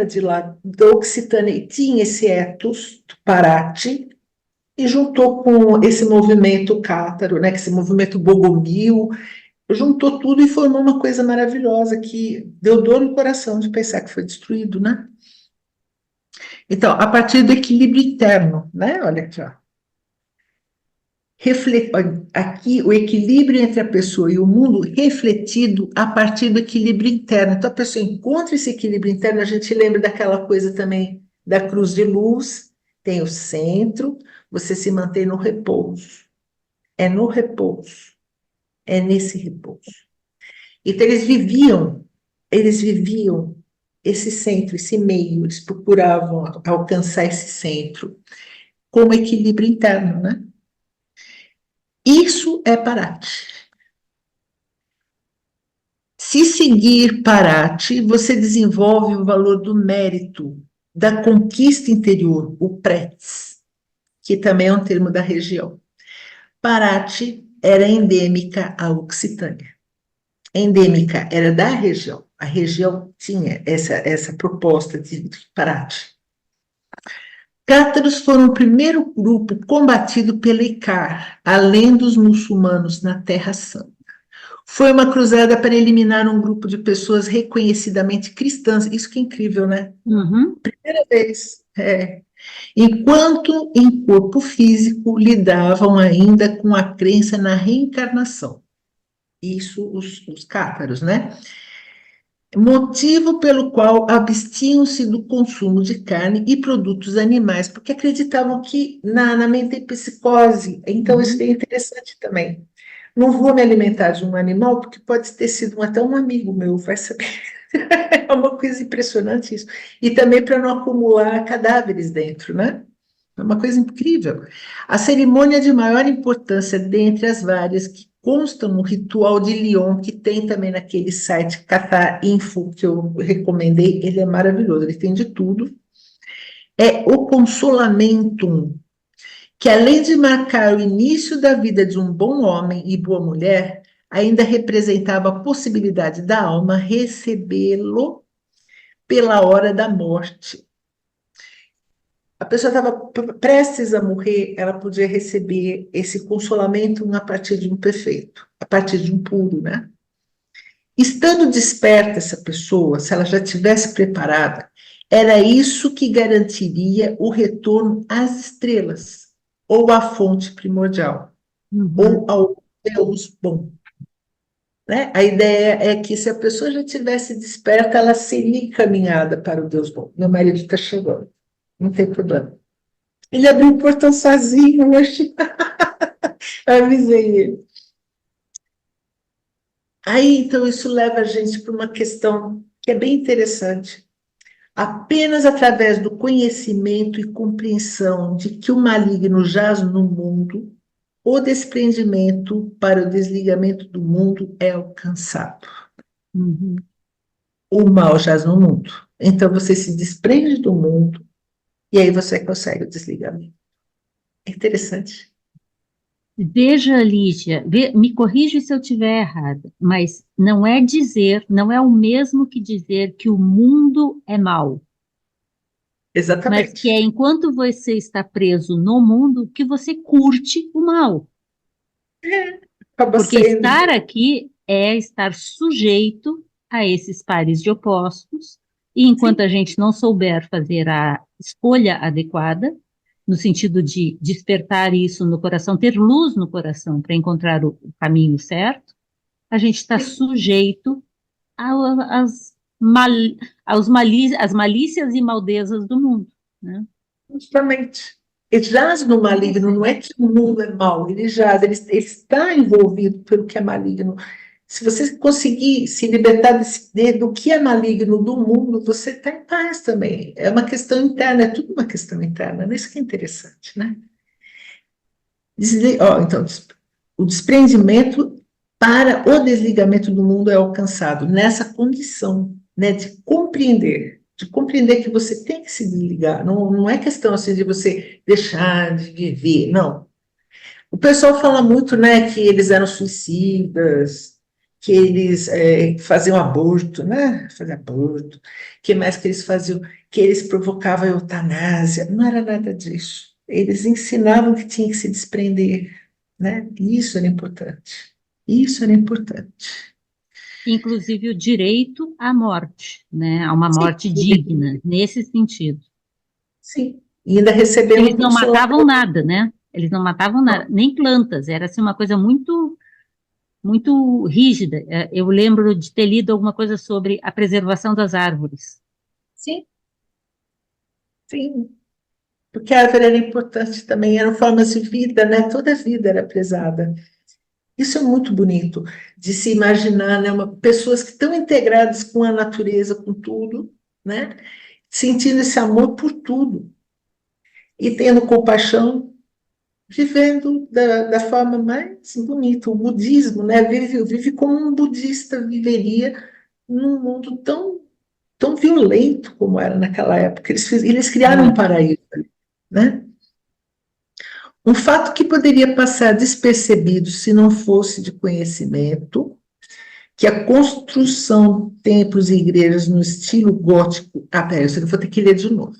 de lá, da Occitânia, e tinha esse ethos do Parate, e juntou com esse movimento cátaro, né? Esse movimento bogomil, juntou tudo e formou uma coisa maravilhosa que deu dor no coração de pensar que foi destruído, né? Então, a partir do equilíbrio interno, né? Olha aqui, ó. Aqui o equilíbrio entre a pessoa e o mundo refletido a partir do equilíbrio interno. Então, a pessoa encontra esse equilíbrio interno, a gente lembra daquela coisa também da cruz de luz, tem o centro, você se mantém no repouso. É no repouso, é nesse repouso. Então, eles viviam esse centro, esse meio, eles procuravam alcançar esse centro como equilíbrio interno, né? Isso é Parate. Se seguir Parate, você desenvolve o valor do mérito, da conquista interior, o Pretz, que também é um termo da região. Parate era endêmica à Occitânia. Endêmica era da região. A região tinha essa proposta de Parate. Cátaros foram o primeiro grupo combatido pela ICAR, além dos muçulmanos na Terra Santa. Foi uma cruzada para eliminar um grupo de pessoas reconhecidamente cristãs. Isso que é incrível, né? Uhum. Primeira vez. Enquanto em corpo físico lidavam ainda com a crença na reencarnação. Isso os cátaros, né? Motivo pelo qual abstinham-se do consumo de carne e produtos animais, porque acreditavam que na metempsicose. Então, isso é interessante também. Não vou me alimentar de um animal, porque pode ter sido até um amigo meu, vai saber. É uma coisa impressionante isso. E também para não acumular cadáveres dentro, né? É uma coisa incrível. A cerimônia de maior importância dentre as várias que constam no ritual de Lyon, que tem também naquele site Catar Info, que eu recomendei, ele é maravilhoso, ele tem de tudo, é o Consolamentum, que além de marcar o início da vida de um bom homem e boa mulher, ainda representava a possibilidade da alma recebê-lo pela hora da morte. A pessoa estava prestes a morrer, ela podia receber esse consolamento a partir de um perfeito, a partir de um puro, né? Estando desperta essa pessoa, se ela já tivesse preparada, era isso que garantiria o retorno às estrelas, ou à fonte primordial, ou ao Deus bom. Né? A ideia é que se a pessoa já tivesse desperta, ela seria encaminhada para o Deus bom. Meu marido está chegando, não tem problema. Ele abriu o portão sozinho hoje. Eu avisei ele. Aí, então, isso leva a gente para uma questão que é bem interessante. Apenas através do conhecimento e compreensão de que o maligno jaz no mundo, o desprendimento para o desligamento do mundo é alcançado. Uhum. O mal jaz no mundo. Então, você se desprende do mundo e aí você consegue o desligamento. É interessante. Veja, Lígia, me corrija se eu estiver errada, mas não é dizer, não é o mesmo que dizer que o mundo é mau, mas que Exatamente. é enquanto você está preso no mundo que você curte o mal. Acaba Porque sendo. estar aqui é estar sujeito a esses pares de opostos, e enquanto Sim. a gente não souber fazer a escolha adequada, no sentido de despertar isso no coração, ter luz no coração para encontrar o caminho certo, a gente está sujeito às mal, às malícias e maldezas do mundo, né? Justamente. Ele jaz no maligno, não é que o mundo é mau, ele jaz, ele está envolvido pelo que é maligno. Se você conseguir se libertar do que é maligno do mundo, você está em paz também. É uma questão interna, é tudo uma questão interna, né? Isso que é interessante, né? Então, o desprendimento para o desligamento do mundo é alcançado nessa condição, né, de compreender que você tem que se desligar. Não, não é questão assim de você deixar de viver, não. O pessoal fala muito, né, que eles eram suicidas, que eles faziam aborto, né, faziam aborto, que mais que eles faziam, que eles provocavam a eutanásia. Não era nada disso. Eles ensinavam que tinha que se desprender, né? Isso era importante. Isso era importante. Inclusive o direito à morte, né? A uma Sim, morte digna, nesse sentido. sim. E ainda recebendo Eles não matavam consolamento. nada, né? Eles não matavam nada, nem plantas, era assim uma coisa muito, muito rígida. Eu lembro de ter lido alguma coisa sobre a preservação das árvores. Sim, sim. Porque a árvore era importante também, eram formas de vida, né? Toda a vida era prezada. Isso é muito bonito de se imaginar, né? Pessoas que estão integradas com a natureza, com tudo, né? Sentindo esse amor por tudo e tendo compaixão, vivendo da forma mais bonita. O budismo, né? Vive como um budista viveria num mundo tão violento como era naquela época. Eles criaram um Muito. paraíso, né? Um fato que poderia passar despercebido se não fosse de conhecimento, que a construção de templos e igrejas no estilo gótico. Ah, peraí, eu vou ter que ler de novo.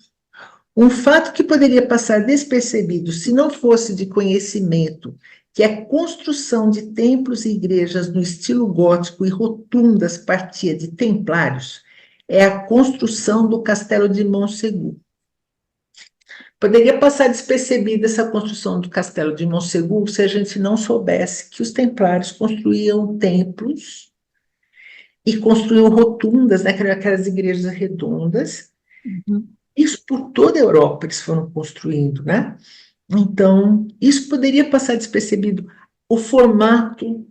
Um fato que poderia passar despercebido se não fosse de conhecimento, que a construção de templos e igrejas no estilo gótico e rotundas partia de templários, é a construção do castelo de Montsegur. Poderia passar despercebida essa construção do castelo de Montsegur se a gente não soubesse que os templários construíam templos e construíam rotundas, né, aquelas igrejas redondas. Uhum. Isso por toda a Europa eles foram construindo, né? Então, isso poderia passar despercebido. O formato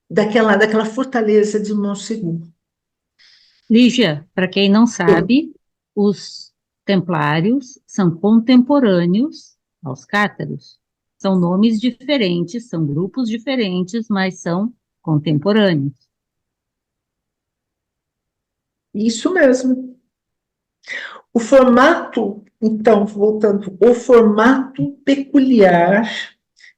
daquela fortaleza de Montsegur. Lígia, para quem não sabe, os templários são contemporâneos aos cátaros. São nomes diferentes, são grupos diferentes, mas são contemporâneos. Isso mesmo. O formato, então, voltando, o formato peculiar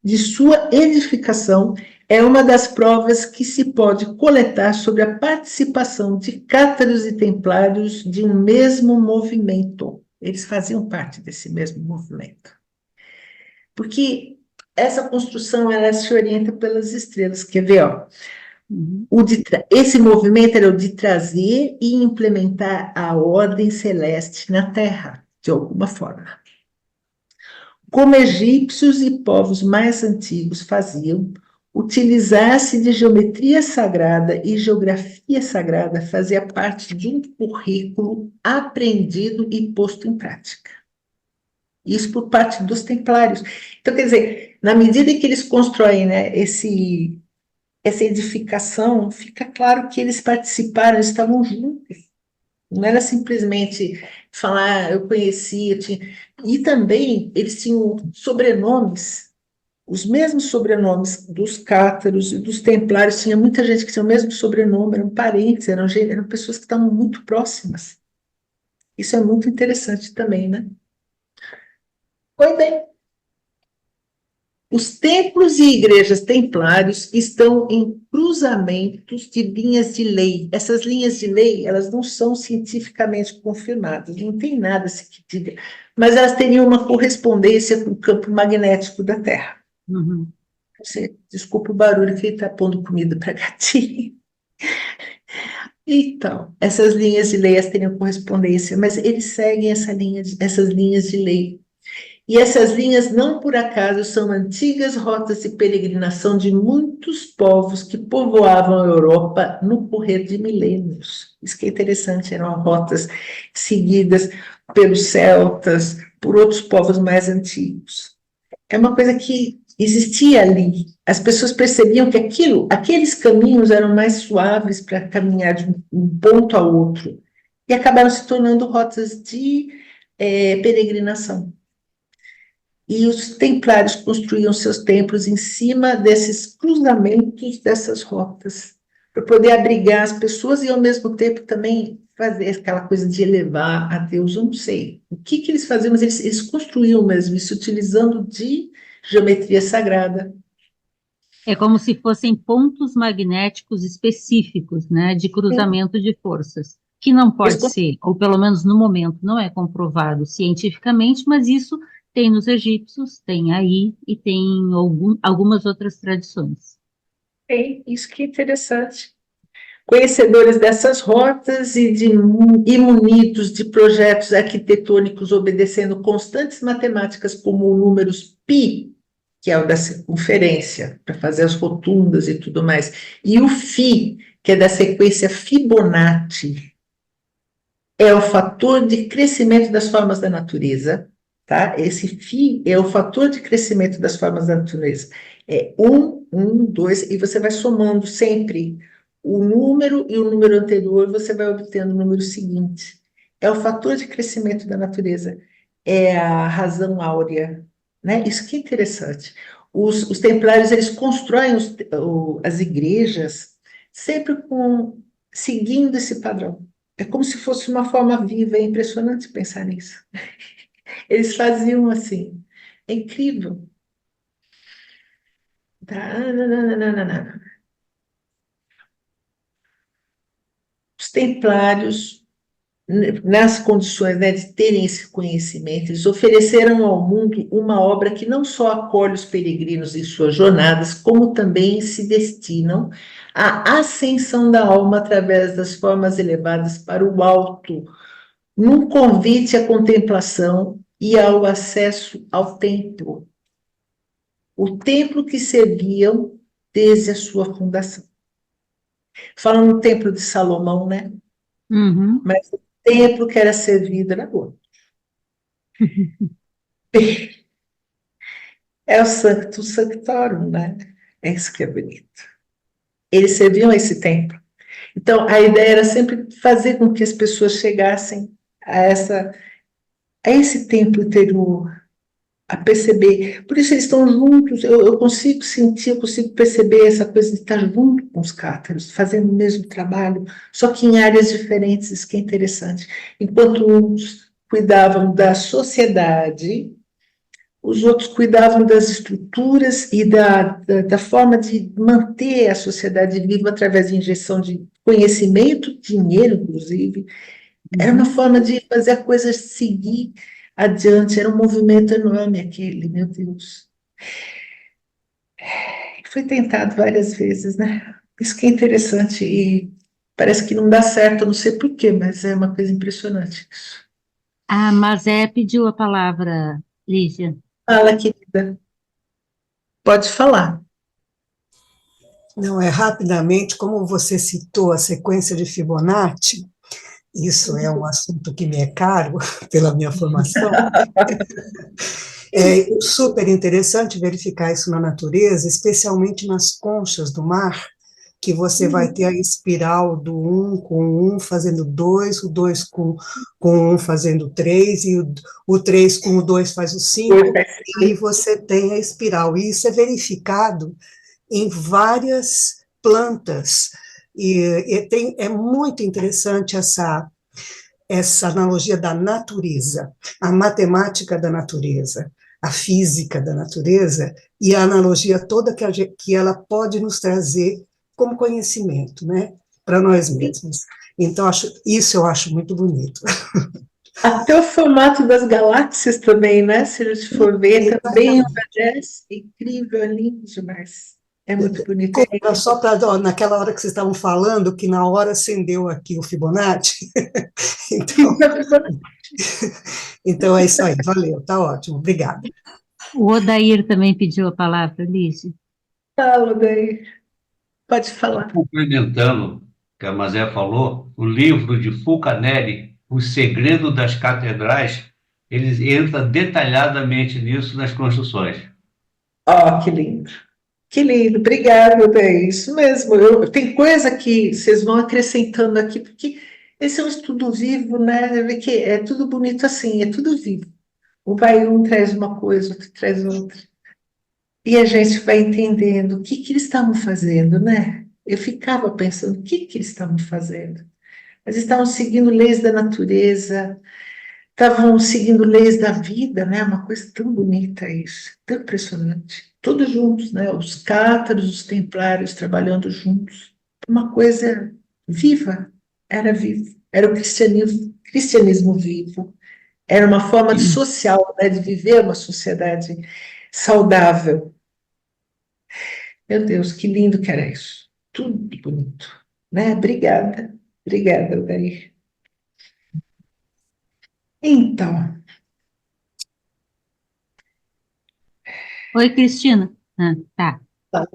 de sua edificação é uma das provas que se pode coletar sobre a participação de cátaros e templários de um mesmo movimento. Eles faziam parte desse mesmo movimento. Porque essa construção ela se orienta pelas estrelas. Quer ver, ó? Esse movimento era o de trazer e implementar a ordem celeste na Terra, de alguma forma. Como egípcios e povos mais antigos faziam, utilizar-se de geometria sagrada e geografia sagrada fazia parte de um currículo aprendido e posto em prática. Isso por parte dos templários. Então, quer dizer, na medida que eles constroem, né, essa edificação, fica claro que eles participaram, eles estavam juntos. Não era simplesmente falar, eu conheci, eu tinha... E também eles tinham sobrenomes, os mesmos sobrenomes dos cátaros e dos templários. Tinha muita gente que tinha o mesmo sobrenome, eram parentes, eram pessoas que estavam muito próximas. Isso é muito interessante também, né? Pois bem, os templos e igrejas templários estão em cruzamentos de linhas de lei. Essas linhas de lei, elas não são cientificamente confirmadas, não tem nada que diga, mas elas teriam uma correspondência com o campo magnético da Terra. Uhum. Você, desculpa o barulho que ele está pondo comida para gatinho. Então, essas linhas de lei, elas teriam correspondência, mas eles seguem essas linhas de lei. E essas linhas, não por acaso, são antigas rotas de peregrinação de muitos povos que povoavam a Europa no correr de milênios. Isso que é interessante, eram rotas seguidas pelos celtas, por outros povos mais antigos. É uma coisa que existia ali. As pessoas percebiam que aqueles caminhos eram mais suaves para caminhar de um ponto a outro, e acabaram se tornando rotas de peregrinação. E os templários construíam seus templos em cima desses cruzamentos dessas rotas, para poder abrigar as pessoas e, ao mesmo tempo, também fazer aquela coisa de elevar a Deus. Eu não sei o que eles faziam, mas eles construíam mesmo isso, utilizando de geometria sagrada. É como se fossem pontos magnéticos específicos, né, de cruzamento de forças, que não pode ser, ou pelo menos no momento não é comprovado cientificamente, mas isso tem nos egípcios, tem aí e tem algumas outras tradições. É isso que é interessante. Conhecedores dessas rotas e munidos de projetos arquitetônicos obedecendo constantes matemáticas como o números π, que é o da circunferência, para fazer as rotundas e tudo mais, e o φ, que é da sequência Fibonacci, é o fator de crescimento das formas da natureza, tá? Esse φ é o fator de crescimento das formas da natureza. É 2, e você vai somando sempre o número e o número anterior, você vai obtendo o número seguinte. É o fator de crescimento da natureza, é a razão áurea, né? Isso que é interessante. Os templários, eles constroem as igrejas sempre seguindo esse padrão. É como se fosse uma forma viva, é impressionante pensar nisso. Eles faziam assim, é incrível. Tá? Os templários, nas condições, né, de terem esse conhecimento, eles ofereceram ao mundo uma obra que não só acolhe os peregrinos em suas jornadas, como também se destinam à ascensão da alma através das formas elevadas para o alto, num convite à contemplação e ao acesso ao templo. O templo que serviam desde a sua fundação. Falam no templo de Salomão, né? Uhum. Mas o templo que era servido era outro. É o Sanctum Sanctorum, né? É isso que é bonito. Eles serviam a esse templo. Então, a ideia era sempre fazer com que as pessoas chegassem a essa a esse tempo interior, a perceber. Por isso eles estão juntos, eu consigo sentir, eu consigo perceber essa coisa de estar junto com os cátaros, fazendo o mesmo trabalho, só que em áreas diferentes, isso que é interessante. Enquanto uns cuidavam da sociedade, os outros cuidavam das estruturas e da forma de manter a sociedade viva através de injeção de conhecimento, dinheiro, inclusive. Era uma forma de fazer a coisa seguir adiante, era um movimento enorme aquele, meu Deus. Foi tentado várias vezes, né? Isso que é interessante e parece que não dá certo, não sei por quê, mas é uma coisa impressionante isso. A Mazé pediu a palavra, Lígia. Fala, querida. Pode falar. Não, é rapidamente, como você citou a sequência de Fibonacci, isso é um assunto que me é caro pela minha formação. É super interessante verificar isso na natureza, especialmente nas conchas do mar, que você vai ter a espiral do 1 com 1 fazendo 2, o 2 com 1 fazendo 3, e o 3 com o 2 faz o 5, e aí você tem a espiral. E isso é verificado em várias plantas, é muito interessante essa analogia da natureza, a matemática da natureza, a física da natureza, e a analogia toda que ela pode nos trazer como conhecimento, né, para nós mesmos. Então, eu acho muito bonito. Até o formato das galáxias também, né? Se a gente for ver, também obedece, é incrível, é lindo demais. É muito bonito. Só para, naquela hora que vocês estavam falando, que na hora acendeu aqui o Fibonacci. Então é isso aí, valeu, tá ótimo, obrigada. O Odair também pediu a palavra, Lígia. Fala, Odair. Pode falar. Complementando o que a Mazé falou, o livro de Fulcanelli, O Segredo das Catedrais, ele entra detalhadamente nisso nas construções. Oh, que lindo. Que lindo, obrigada, é isso mesmo. Tem coisa que vocês vão acrescentando aqui, porque esse é um estudo vivo, né? Vê que é tudo bonito assim, é tudo vivo. Um traz uma coisa, outro traz outra. E a gente vai entendendo o que eles estavam fazendo, né? Eu ficava pensando, o que eles estavam fazendo? Eles estavam seguindo leis da natureza, estavam seguindo leis da vida, né? Uma coisa tão bonita isso, tão impressionante. Todos juntos, né? Os cátaros, os templários trabalhando juntos. Uma coisa viva, era vivo. Era o cristianismo vivo. Era uma forma de social, né? De viver uma sociedade saudável. Meu Deus, que lindo que era isso. Tudo bonito, né? Obrigada, Daí. Então, Oi, Cristina. Tá. tá.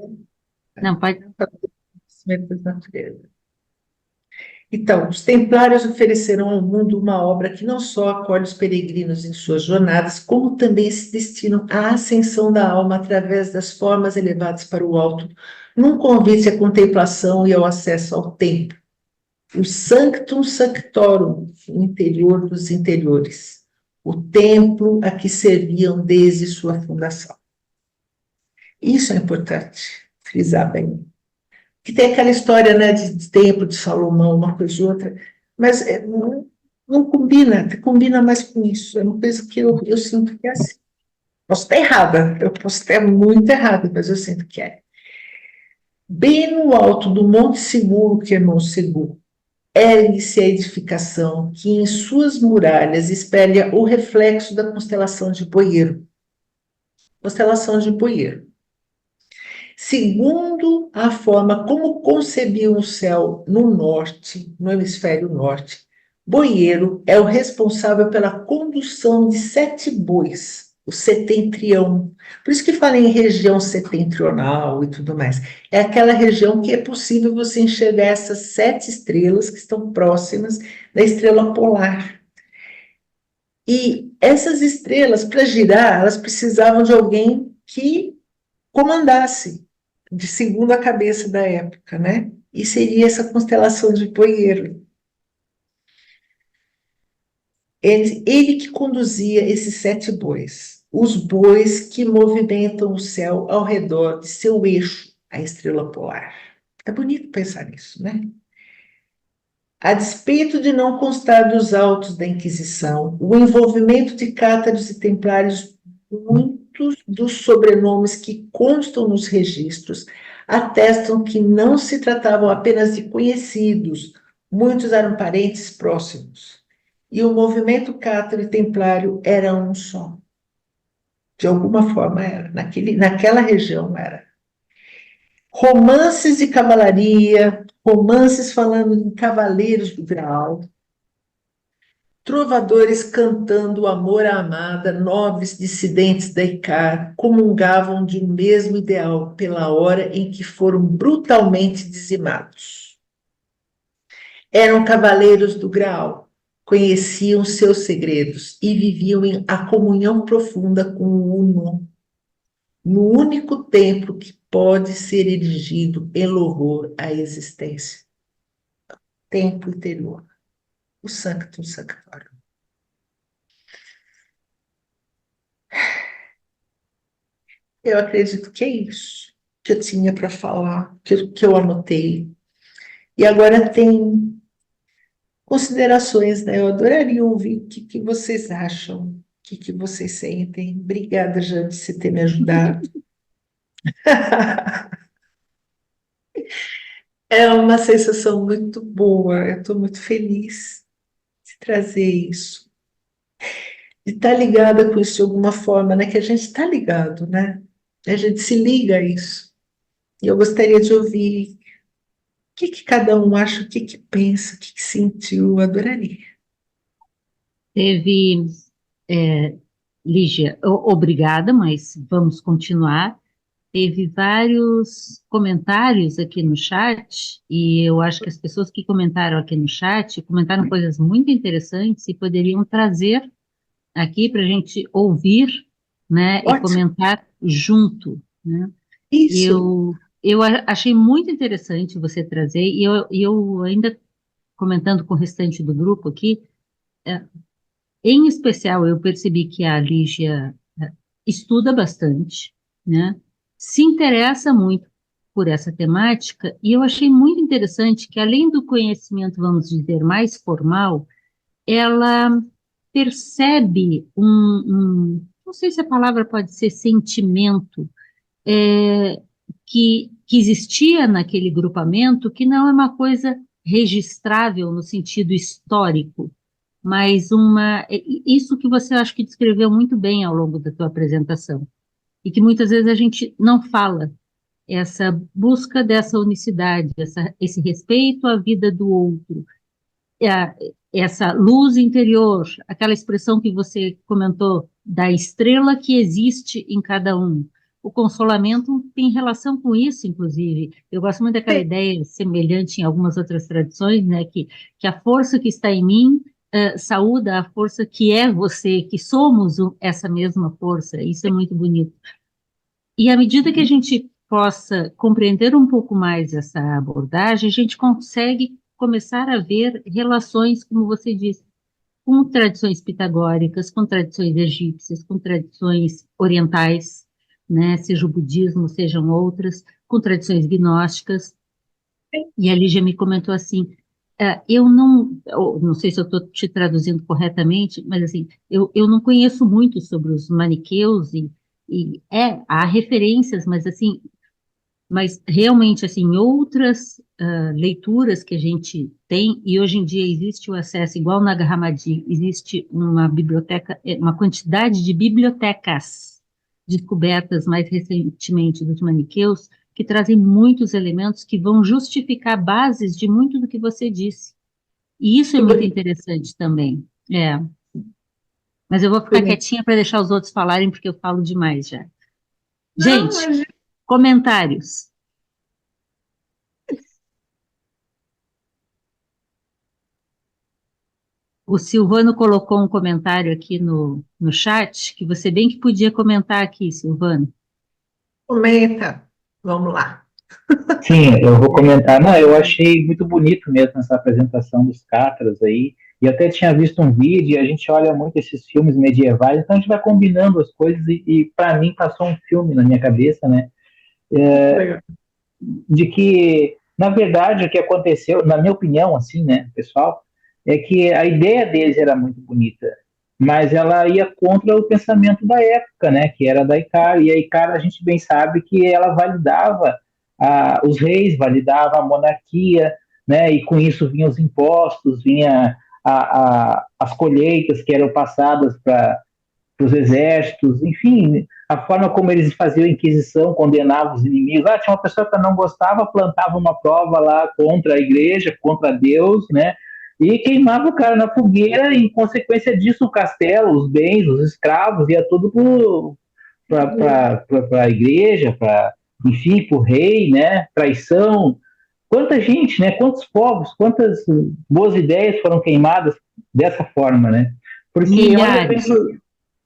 Não, pode. Então, os templários ofereceram ao mundo uma obra que não só acolhe os peregrinos em suas jornadas, como também se destinam à ascensão da alma através das formas elevadas para o alto, num convite à contemplação e ao acesso ao templo, o Sanctum Sanctorum, o interior dos interiores, o templo a que serviam desde sua fundação. Isso é importante frisar bem. Que tem aquela história, né, de templo de Salomão, uma coisa e outra, mas não combina mais com isso. É uma coisa que eu sinto que é assim. Posso estar errada, eu posso estar muito errada, mas eu sinto que é. Bem no alto do Monte Seguro, que é Montseguro, ergue-se a edificação que em suas muralhas espelha o reflexo da constelação de Boeiro. Constelação de Boeiro. Segundo a forma como concebiam o céu no norte, no hemisfério norte, Boeiro é o responsável pela condução de 7 bois, o setentrião. Por isso que fala em região setentrional e tudo mais. É aquela região que é possível você enxergar essas 7 estrelas que estão próximas da estrela polar. E essas estrelas, para girar, elas precisavam de alguém que comandasse, de segunda cabeça da época, né? E seria essa constelação de Boeiro. Ele que conduzia esses 7 bois, os bois que movimentam o céu ao redor de seu eixo, a estrela polar. É bonito pensar nisso, né? A despeito de não constar dos autos da Inquisição, o envolvimento de cátaros e templários, muitos dos sobrenomes que constam nos registros atestam que não se tratavam apenas de conhecidos, muitos eram parentes próximos. E o movimento cátaro e templário era um só. De alguma forma era, naquela região era. Romances de cavalaria, romances falando em cavaleiros do Graal, trovadores cantando o amor à amada, nobres dissidentes da Icar, comungavam de um mesmo ideal pela hora em que foram brutalmente dizimados. Eram cavaleiros do Graal, conheciam seus segredos e viviam em a comunhão profunda com o Uno, no único templo que pode ser erigido em louvor à existência. Templo interior, o Sanctum Sanctorum. Eu acredito que é isso que eu tinha para falar, que eu anotei. E agora tem considerações, né? Eu adoraria ouvir o que vocês acham, o que vocês sentem. Obrigada, Jane, por ter me ajudado. É uma sensação muito boa, eu estou muito feliz de trazer isso, de estar ligada com isso de alguma forma, né? Que a gente está ligado, né? A gente se liga a isso. E eu gostaria de ouvir o que cada um acha, o que pensa, o que sentiu, eu adoraria. Teve, Lígia, obrigada, mas vamos continuar. Teve vários comentários aqui no chat, e eu acho que as pessoas que comentaram aqui no chat comentaram coisas muito interessantes e poderiam trazer aqui para a gente ouvir, né, e Ótimo, comentar junto, né? isso. Eu achei muito interessante você trazer, e eu ainda comentando com o restante do grupo aqui, em especial eu percebi que a Lígia estuda bastante, né? Se interessa muito por essa temática, e eu achei muito interessante que, além do conhecimento, vamos dizer, mais formal, ela percebe não sei se a palavra pode ser sentimento, que existia naquele grupamento, que não é uma coisa registrável no sentido histórico, mas isso que você acho que descreveu muito bem ao longo da tua apresentação, e que muitas vezes a gente não fala, essa busca dessa unicidade, esse respeito à vida do outro, a- essa luz interior, aquela expressão que você comentou da estrela que existe em cada um. O consolamento tem relação com isso, inclusive. Eu gosto muito daquela ideia semelhante em algumas outras tradições, né, que a força que está em mim saúda a força que é você, que somos essa mesma força. Isso é muito bonito. E à medida que a gente possa compreender um pouco mais essa abordagem, a gente consegue começar a ver relações, como você disse, com tradições pitagóricas, com tradições egípcias, com tradições orientais, né, seja o budismo, sejam outras, com tradições gnósticas. E a Lígia me comentou assim, eu não sei se eu estou te traduzindo corretamente, mas assim, eu não conheço muito sobre os maniqueus há referências, mas assim, mas realmente assim, outras leituras que a gente tem, e hoje em dia existe o acesso, igual na Nag Hammadi, existe uma biblioteca, uma quantidade de bibliotecas descobertas mais recentemente dos maniqueus, que trazem muitos elementos que vão justificar bases de muito do que você disse. E isso é muito interessante também. Mas eu vou ficar quietinha para deixar os outros falarem, porque eu falo demais já. Gente, comentários. O Silvano colocou um comentário aqui no chat, que você bem que podia comentar aqui, Silvano. Comenta, vamos lá. Sim, eu vou comentar. Não, eu achei muito bonito mesmo essa apresentação dos cátaros aí. E eu até tinha visto um vídeo, e a gente olha muito esses filmes medievais, então a gente vai combinando as coisas, e para mim passou um filme na minha cabeça, né? Legal. De que, na verdade, o que aconteceu, na minha opinião, assim, né, pessoal, é que a ideia deles era muito bonita, mas ela ia contra o pensamento da época, né, que era da Icaro, e a Icaro a gente bem sabe que ela validava os reis, validava a monarquia, né, e com isso vinham os impostos, vinha as colheitas que eram passadas para os exércitos, enfim, a forma como eles faziam a Inquisição, condenavam os inimigos. Tinha uma pessoa que não gostava, plantava uma prova lá contra a igreja, contra Deus, né? E queimava o cara na fogueira, e em consequência disso, o castelo, os bens, os escravos, ia tudo para a igreja, enfim, para o rei, né? Traição. Quanta gente, né? Quantos povos, quantas boas ideias foram queimadas dessa forma, né? Porque onde eu Milhares, penso,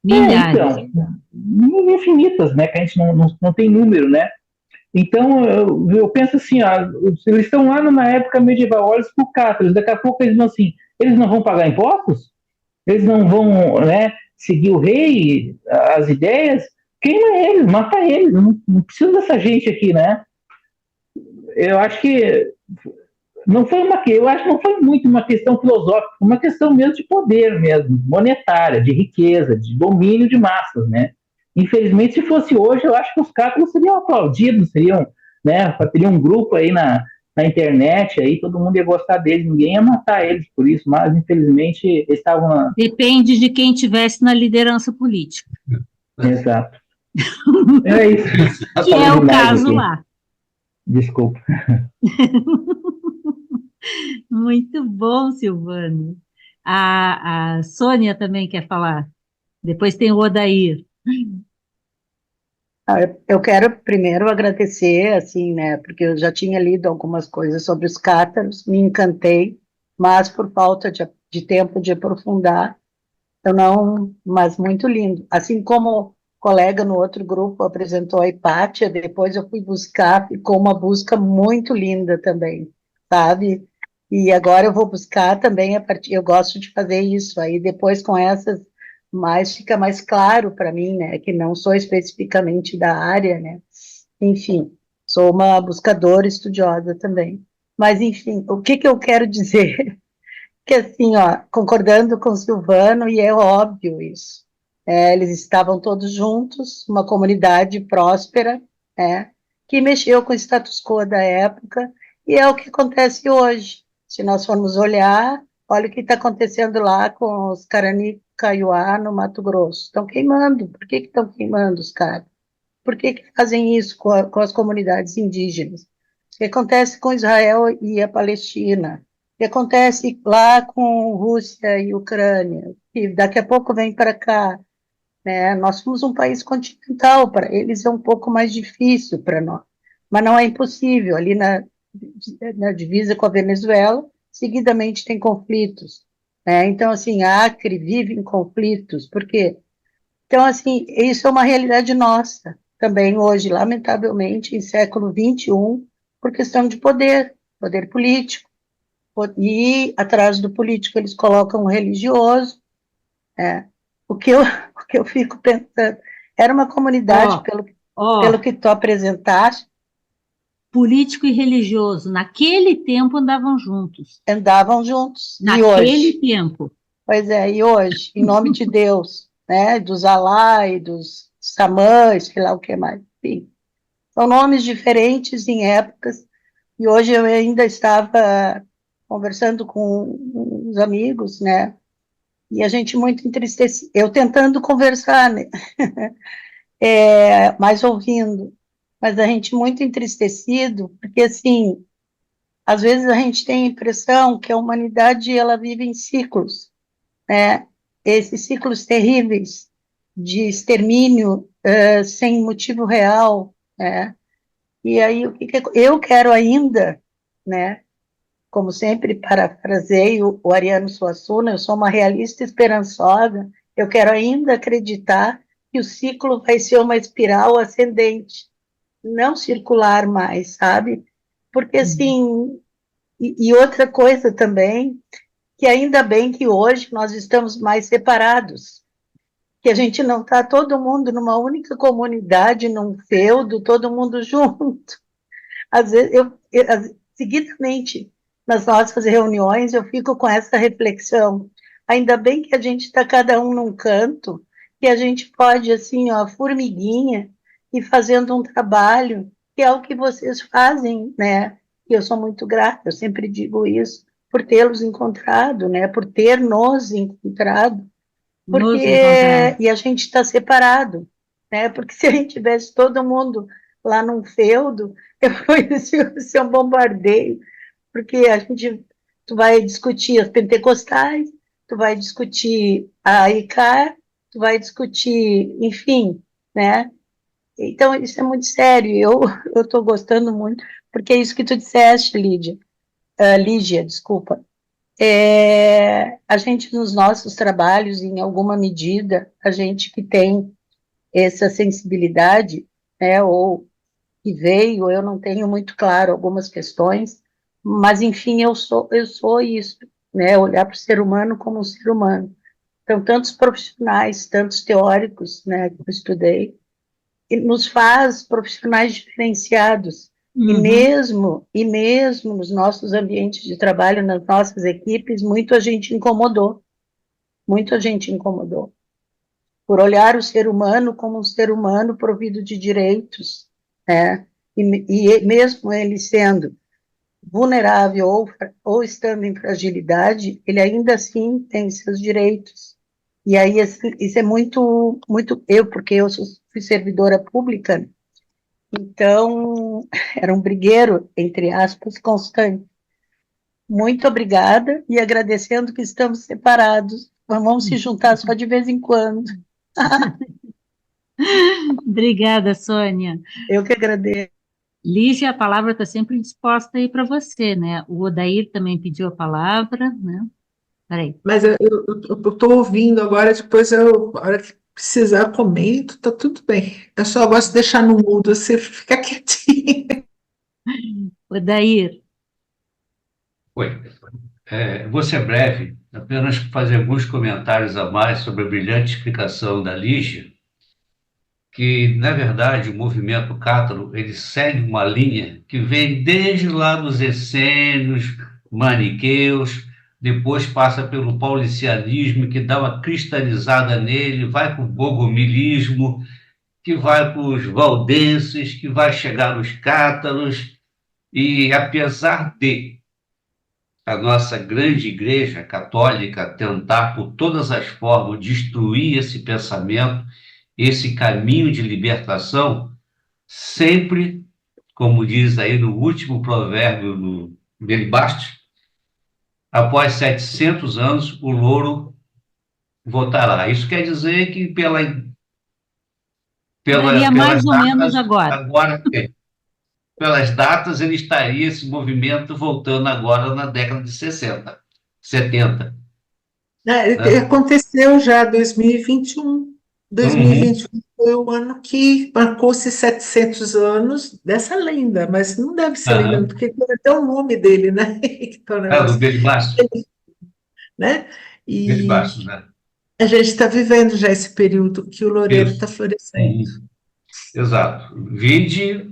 milhares. então, infinitas, né? Que a gente não tem número, né? Então, eu penso assim, eles estão lá numa época medieval, olha os cátaros, daqui a pouco eles vão assim, eles não vão pagar impostos? Eles não vão, né, seguir o rei, as ideias? Queima eles, mata eles, não precisa dessa gente aqui, né? Eu acho que eu acho que não foi muito uma questão filosófica, foi uma questão mesmo de poder mesmo, monetária, de riqueza, de domínio de massas, né? Infelizmente, se fosse hoje, eu acho que os caras seriam aplaudidos, seriam, né, teriam um grupo aí na internet, aí todo mundo ia gostar deles, ninguém ia matar eles por isso, mas infelizmente eles estavam... Depende de quem tivesse na liderança política, Exato. É isso. que é o Demais caso aqui. lá. Desculpa. Muito bom, Silvano. A Sônia também quer falar. Depois tem o Odair. Eu quero primeiro agradecer, assim, né, porque eu já tinha lido algumas coisas sobre os cátaros, me encantei, mas por falta de tempo de aprofundar, eu não, mas muito lindo. Assim como o colega no outro grupo apresentou a Hipátia, depois eu fui buscar, ficou uma busca muito linda também, sabe? E agora eu vou buscar também a partir, eu gosto de fazer isso, aí depois com essas, mais fica mais claro para mim, né, que não sou especificamente da área, né? Enfim, sou uma buscadora estudiosa também. Mas, enfim, o que que eu quero dizer? Que assim, ó, concordando com o Silvano, e é óbvio isso, eles estavam todos juntos, uma comunidade próspera, que mexeu com o status quo da época, e é o que acontece hoje. Se nós formos olhar, olha o que está acontecendo lá com os Carani Kaiowá no Mato Grosso. Estão queimando. Por que estão queimando os caras? Por que fazem isso com as comunidades indígenas? O que acontece com Israel e a Palestina? O que acontece lá com Rússia e Ucrânia? Que daqui a pouco vem para cá, né? Nós somos um país continental, para eles é um pouco mais difícil para nós, mas não é impossível. Ali na divisa com a Venezuela, seguidamente tem conflitos, né? Então, assim, Acre vive em conflitos, por quê? Então, assim, isso é uma realidade nossa também hoje, lamentavelmente, em século XXI, por questão de poder político. E atrás do político eles colocam o religioso. O que eu, o que eu fico pensando, era uma comunidade, Ó, pelo ó, que tu apresentaste, político e religioso, naquele tempo andavam juntos. andavam juntos. E Naquele hoje? tempo. Pois é, e hoje? Em nome de Deus, né? Dos Alá e dos Samãs, sei lá o que mais. Enfim, são nomes diferentes em épocas. E hoje eu ainda estava conversando com uns amigos, né? E a gente muito entristecida. Eu tentando conversar, né? Mais ouvindo. Mas a gente muito entristecido, porque, assim, às vezes a gente tem a impressão que a humanidade, ela vive em ciclos, né? Esses ciclos terríveis de extermínio sem motivo real, né? E aí, eu quero ainda, né? Como sempre, parafraseio o Ariano Suassuna, eu sou uma realista esperançosa, eu quero ainda acreditar que o ciclo vai ser uma espiral ascendente, não circular mais, sabe? Porque, assim, e outra coisa também, que ainda bem que hoje nós estamos mais separados, que a gente não está todo mundo numa única comunidade, num feudo, todo mundo junto. Às vezes, seguidamente, nas nossas reuniões, eu fico com essa reflexão. Ainda bem que a gente está cada um num canto, que a gente pode, assim, ó, formiguinha, e fazendo um trabalho, que é o que vocês fazem, né? E eu sou muito grata, eu sempre digo isso, por tê-los encontrado, né? Por ter nos encontrado, porque e a gente está separado, né? Porque se a gente tivesse todo mundo lá num feudo, eu ia ser um bombardeio, porque tu vai discutir as pentecostais, tu vai discutir a ICAR, tu vai discutir, enfim, né? Então, isso é muito sério, eu estou gostando muito, porque é isso que tu disseste, Lígia, desculpa. A gente, nos nossos trabalhos, em alguma medida, a gente que tem essa sensibilidade, né, ou que veio, eu não tenho muito claro algumas questões, mas, enfim, eu sou isso, né, olhar para o ser humano como um ser humano. Então, tantos profissionais, tantos teóricos, né, que eu estudei, e nos faz profissionais diferenciados, e mesmo nos nossos ambientes de trabalho, nas nossas equipes, muita gente incomodou, por olhar o ser humano como um ser humano provido de direitos, né? E mesmo ele sendo vulnerável ou estando em fragilidade, ele ainda assim tem seus direitos. E aí isso é muito, muito porque eu fui servidora pública, então era um brigueiro, entre aspas, constante. Muito obrigada e agradecendo que estamos separados. Vamos se juntar só de vez em quando. Obrigada, Sônia. Eu que agradeço. Lígia, a palavra está sempre disposta aí para você, né? O Odair também pediu a palavra, né? Peraí. Mas eu estou ouvindo agora, depois a hora que precisar eu comento, tá tudo bem. Eu só gosto de deixar no mudo, você fica quietinho. Odair. Oi. Vou ser breve, apenas fazer alguns comentários a mais sobre a brilhante explicação da Lígia, que, na verdade, o movimento cátaro, ele segue uma linha que vem desde lá dos essênios, maniqueus, depois passa pelo paulicianismo, que dá uma cristalizada nele, vai para o bogomilismo, que vai para os valdenses, que vai chegar nos cátaros, e apesar de a nossa grande igreja católica tentar, por todas as formas, destruir esse pensamento, esse caminho de libertação, sempre, como diz aí no último provérbio do Bastos, após 700 anos, o louro voltará. Isso quer dizer que Daria mais ou menos agora. Pelas datas, ele estaria, esse movimento, voltando agora na década de 60, 70. Aconteceu já 2021. 2021 foi o ano que marcou-se 700 anos dessa lenda, mas não deve ser lenda, porque tem até o nome dele, né? Do Belibasto. Né? Belibasto, né? A gente está vivendo já esse período que o loureiro está florescendo. Exato. Vide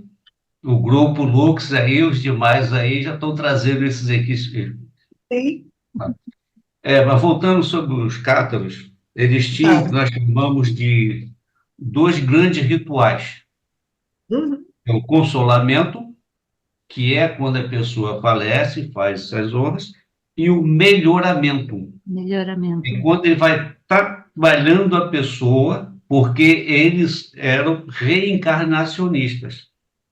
o grupo Lux aí, os demais aí já estão trazendo esses aqui. Sim. Mas voltando sobre os cátaros, eles tinham o que nós chamamos de dois grandes rituais. O consolamento, que é quando a pessoa falece, faz essas honras, e o melhoramento. Melhoramento. É quando ele vai trabalhando a pessoa, porque eles eram reencarnacionistas,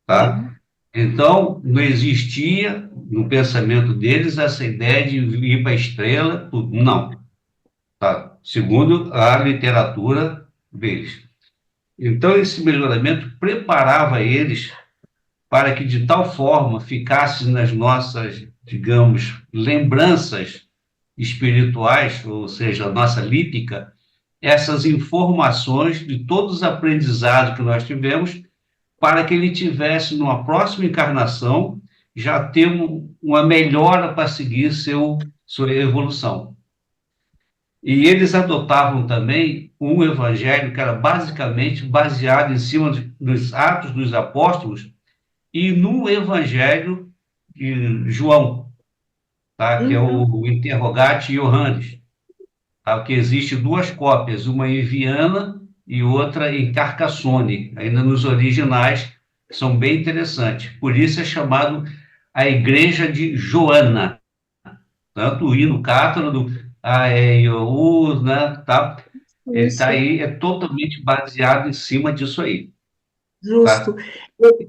tá? Então, não existia no pensamento deles essa ideia de ir para a estrela, não. Tá? Segundo a literatura deles. Então, esse melhoramento preparava eles para que, de tal forma, ficasse nas nossas, digamos, lembranças espirituais, ou seja, a nossa lípica, essas informações de todos os aprendizados que nós tivemos, para que ele tivesse, numa próxima encarnação, já ter uma melhora para seguir sua evolução. E eles adotavam também um evangelho que era basicamente baseado em cima dos Atos dos Apóstolos e no evangelho de João, tá? Que é o Interrogate Johannes, tá? Que existe duas cópias, uma em Viana e outra em Carcassonne, ainda nos originais, que são bem interessantes. Por isso é chamado a Igreja de Joana, tanto o hino cátaro, né, tá? Ele está Isso, aí, é totalmente baseado em cima disso aí, justo. tá?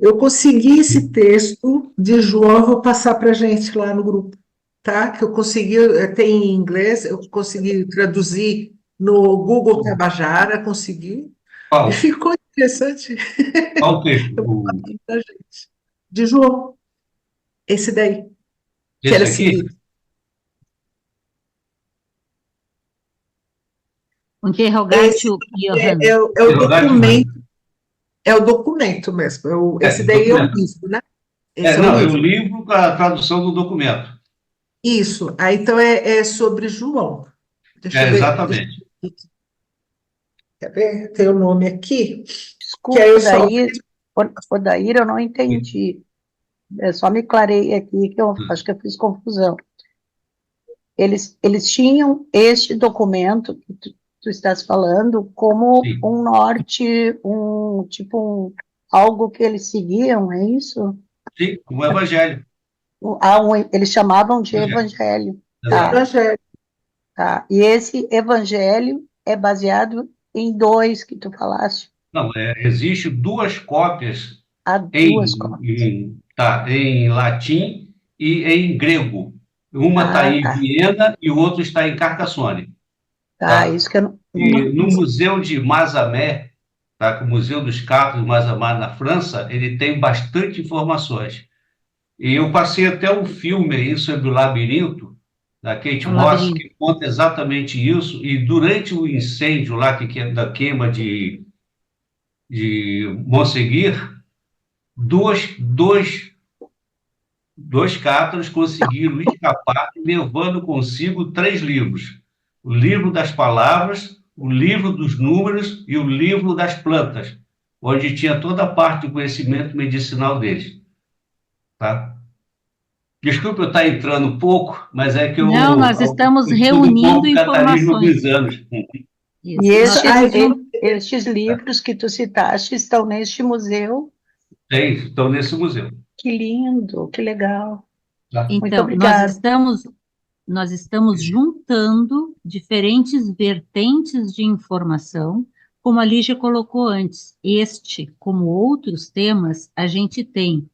Eu consegui esse texto de João, eu vou passar para a gente lá no grupo, tá? Que eu consegui, tem em inglês, eu consegui traduzir no Google Tabajara, consegui, e Qual, ficou interessante. qual texto? Eu vou passar pra gente. De João, esse daí, que Esse era aqui? seguido. O Esse Interrogatio é, Johannes. é o Interrogate Johannes. documento, é o documento mesmo. Esse daí é o Documento. livro, né? Esse é o Não, é o livro. livro com a tradução do documento. Isso. Aí, então, é sobre João. Deixa eu ver. Exatamente. Quer ver? Tem o nome aqui, que aí Desculpa, eu só. Odair, eu não entendi. Só me clarei aqui que eu acho que eu fiz confusão. Eles tinham este documento que tu estás falando como Sim, um norte, algo que eles seguiam, é isso? sim, o evangelho. Eles chamavam de Evangelho. evangelho. Tá, Exato. Evangelho. tá. E esse evangelho é baseado em dois que tu falaste. Não, existe duas cópias Há duas cópias. em latim e em grego. Uma está Ah, em tá. Viena e o outro está em Carcassonne, Tá, tá? isso que eu não. E no Museu de Mazamet, tá? O Museu dos Carros de Mazamet na França, ele tem bastante informações. E eu passei até um filme aí sobre o labirinto, da Kate O Moss, labirinto. que conta exatamente isso. E durante o incêndio lá, da queima de Monseguir, dois cátaros conseguiram escapar, levando consigo três livros: o livro das palavras, o livro dos números e o livro das plantas, onde tinha toda a parte do conhecimento medicinal deles, tá? Desculpe eu estar entrando um pouco, mas é que Não, nós estamos eu estudo um reunindo pouco o catarismo há informações. alguns anos. E Isso. Nós estamos estes livros que tu citaste estão neste museu. Estão nesse museu. Que lindo, que legal. Tá? Muito Então, obrigada. nós estamos juntando diferentes vertentes de informação, como a Lígia colocou antes. Este, como outros temas, a gente tem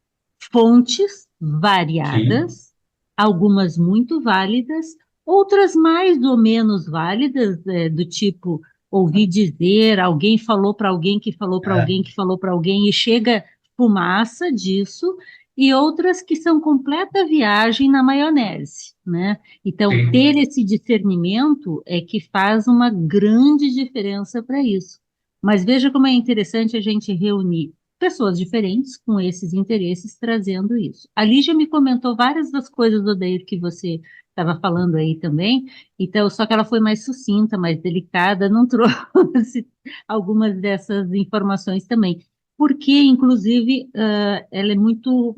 fontes Sim, variadas, algumas muito válidas, outras mais ou menos válidas, do tipo ouvi dizer, alguém falou para alguém que falou para é, alguém que falou para alguém, e chega fumaça disso, e outras que são completa viagem na maionese, né? Então, sim, ter esse discernimento é que faz uma grande diferença para isso. Mas veja como é interessante a gente reunir pessoas diferentes com esses interesses trazendo isso. A Lígia me comentou várias das coisas, Odair, que você estava falando aí também, então, só que ela foi mais sucinta, mais delicada, não trouxe algumas dessas informações também. Porque, inclusive, ela é muito,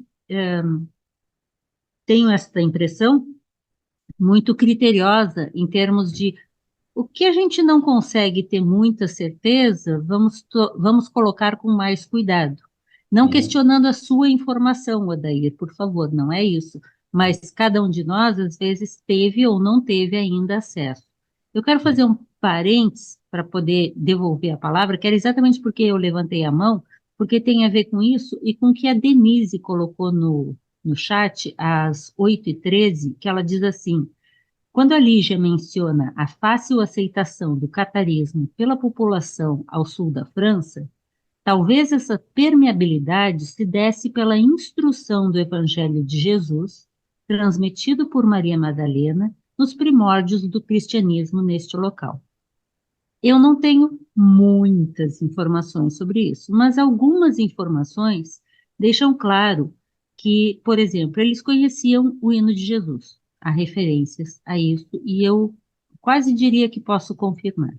tenho esta impressão, muito criteriosa em termos de o que a gente não consegue ter muita certeza, vamos colocar com mais cuidado. Não sim, questionando a sua informação, Odair, por favor, não é isso. Mas cada um de nós, às vezes, teve ou não teve ainda acesso. Eu quero fazer um parênteses para poder devolver a palavra, que era exatamente porque eu levantei a mão, porque tem a ver com isso e com o que a Denise colocou no chat, às 8h13, que ela diz assim: quando a Lígia menciona a fácil aceitação do catarismo pela população ao sul da França, talvez essa permeabilidade se desse pela instrução do Evangelho de Jesus, transmitido por Maria Madalena, nos primórdios do cristianismo neste local. Eu não tenho muitas informações sobre isso, mas algumas informações deixam claro que, por exemplo, eles conheciam o hino de Jesus. há referências a isso, e eu quase diria que posso confirmar.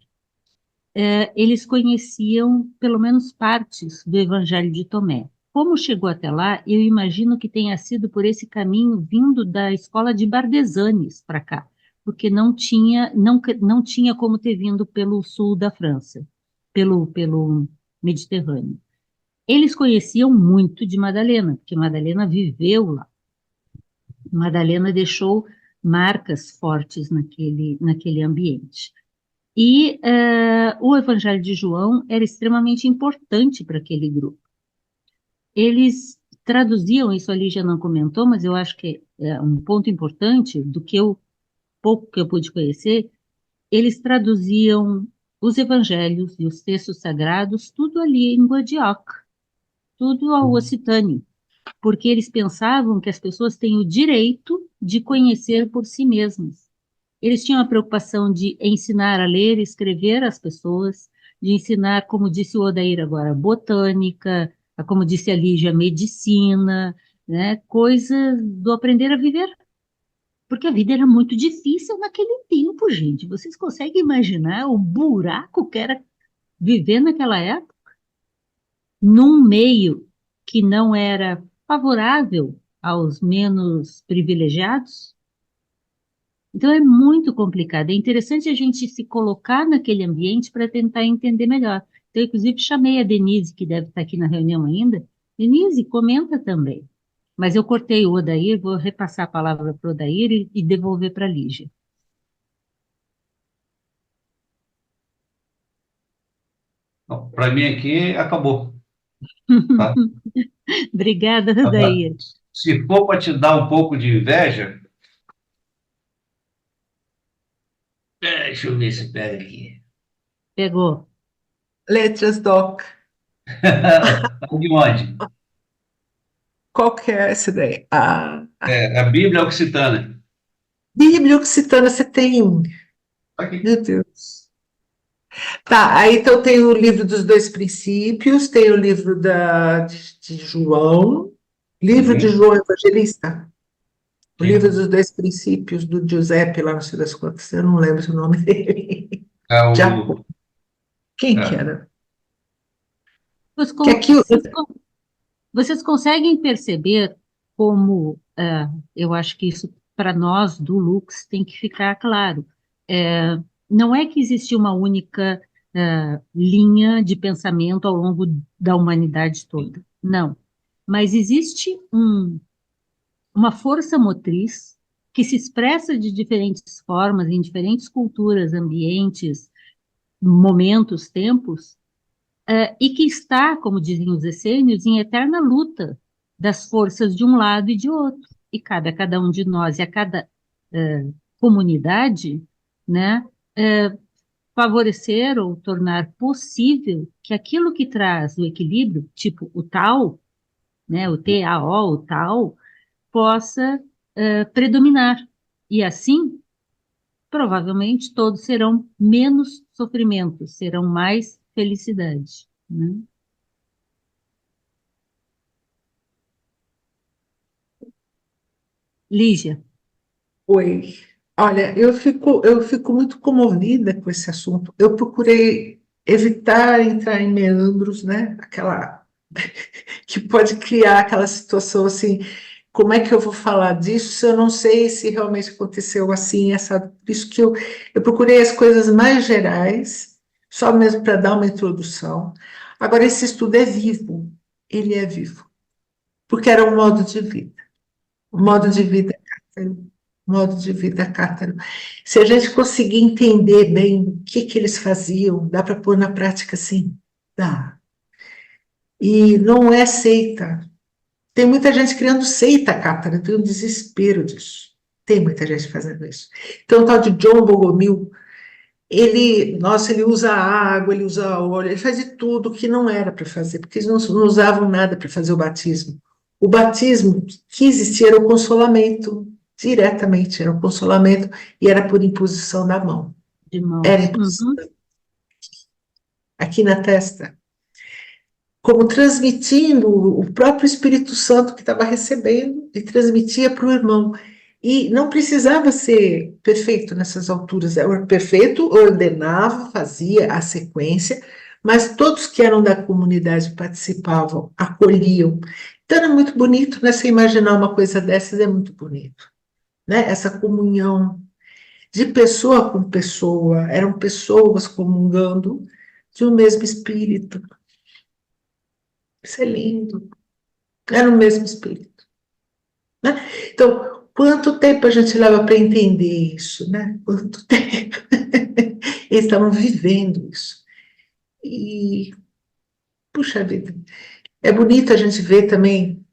Eles conheciam pelo menos partes do Evangelho de Tomé. Como chegou até lá, eu imagino que tenha sido por esse caminho vindo da escola de Bardesanes para cá, porque não tinha como ter vindo pelo sul da França, pelo Mediterrâneo. Eles conheciam muito de Madalena, porque Madalena viveu lá. Madalena deixou marcas fortes naquele ambiente. E o Evangelho de João era extremamente importante para aquele grupo. Eles traduziam, isso a Lígia não comentou, mas eu acho que é um ponto importante do pouco que eu pude conhecer, eles traduziam os evangelhos e os textos sagrados, tudo ali em Guadioc, tudo ao occitâneo, porque eles pensavam que as pessoas têm o direito de conhecer por si mesmas. Eles tinham a preocupação de ensinar a ler e escrever às pessoas, de ensinar, como disse o Odair agora, botânica, como disse a Lígia, medicina, né, coisas do aprender a viver. Porque a vida era muito difícil naquele tempo, gente. Vocês conseguem imaginar o buraco que era viver naquela época? Num meio que não era favorável aos menos privilegiados? Então é muito complicado. É interessante a gente se colocar naquele ambiente para tentar entender melhor. Então, inclusive, chamei a Denise, que deve estar aqui na reunião ainda. Denise, comenta também. Mas eu cortei o Odair, vou repassar a palavra para o Odair e devolver para a Lígia. Para mim aqui, acabou. Tá? Obrigada, Agora, Odair. se for para te dar um pouco de inveja, deixa eu ver se pega aqui. Pegou. Letras Doc. De onde? Qual que é essa daí? A Bíblia Occitana. Bíblia Occitana, você tem. Aqui. Meu Deus. Tá, aí então tem o livro dos dois princípios, tem o livro de João, livro de João Evangelista, o livro dos dois princípios do Giuseppe, lá não sei das quantas, eu não lembro o nome dele. É o, Jacob. Quem que é. era? Vocês, Que aqui, vocês conseguem perceber como, eu acho que isso para nós do Lux tem que ficar claro. Não é que existe uma única linha de pensamento ao longo da humanidade toda, não. Mas existe uma força motriz que se expressa de diferentes formas, em diferentes culturas, ambientes, momentos, tempos, e que está, como dizem os essênios, em eterna luta das forças de um lado e de outro. E cabe a cada um de nós e a cada comunidade, né, favorecer ou tornar possível que aquilo que traz o equilíbrio, tipo o Tao, né, o TAO, o Tao, possa predominar. E assim, provavelmente, todos serão menos sofrimento, serão mais felicidade, né? Lígia. oi. Olha, eu fico muito comovida com esse assunto. Eu procurei evitar entrar em meandros, né? Aquela que pode criar aquela situação assim, como é que eu vou falar disso se eu não sei se realmente aconteceu assim, essa, por isso que eu procurei as coisas mais gerais, só mesmo para dar uma introdução. Agora, esse estudo é vivo, ele é vivo, porque era um modo de vida. O modo de vida cátaro, modo de vida cátaro. Se a gente conseguir entender bem o que eles faziam, dá para pôr na prática sim, dá. E não é seita. Tem muita gente criando seita cátara, eu tenho um desespero disso. Tem muita gente fazendo isso. Então, o tal de John Bogomil, ele usa água, ele usa óleo, ele faz de tudo que não era para fazer, porque eles não usavam nada para fazer o batismo. O batismo que existia era o consolamento, diretamente, era o consolamento, e era por imposição da mão. De mãos. Era imposição aqui na testa, como transmitindo o próprio Espírito Santo que estava recebendo e transmitia para o irmão. E não precisava ser perfeito nessas alturas. O perfeito ordenava, fazia a sequência, mas todos que eram da comunidade participavam, acolhiam. Então era muito bonito, né? Você imaginar uma coisa dessas é muito bonito, né? Essa comunhão de pessoa com pessoa, eram pessoas comungando de um mesmo espírito. Isso é lindo. Era o mesmo espírito, né? Então, quanto tempo a gente leva para entender isso, né? Quanto tempo? Eles estavam vivendo isso. E, puxa vida, é bonito a gente ver também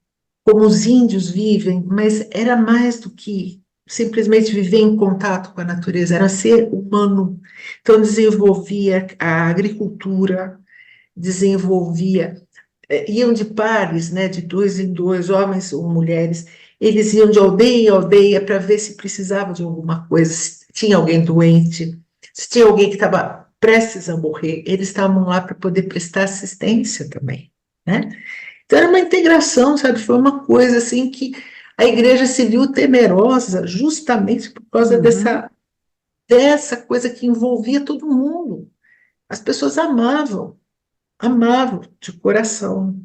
como os índios vivem, mas era mais do que simplesmente viver em contato com a natureza, era ser humano. Então, desenvolvia a agricultura, desenvolvia, iam de pares, né, de dois em dois, homens ou mulheres, eles iam de aldeia em aldeia para ver se precisava de alguma coisa, se tinha alguém doente, se tinha alguém que estava prestes a morrer, eles estavam lá para poder prestar assistência também, né? Então era uma integração, sabe? Foi uma coisa assim que a igreja se viu temerosa justamente por causa dessa coisa que envolvia todo mundo. As pessoas amavam de coração.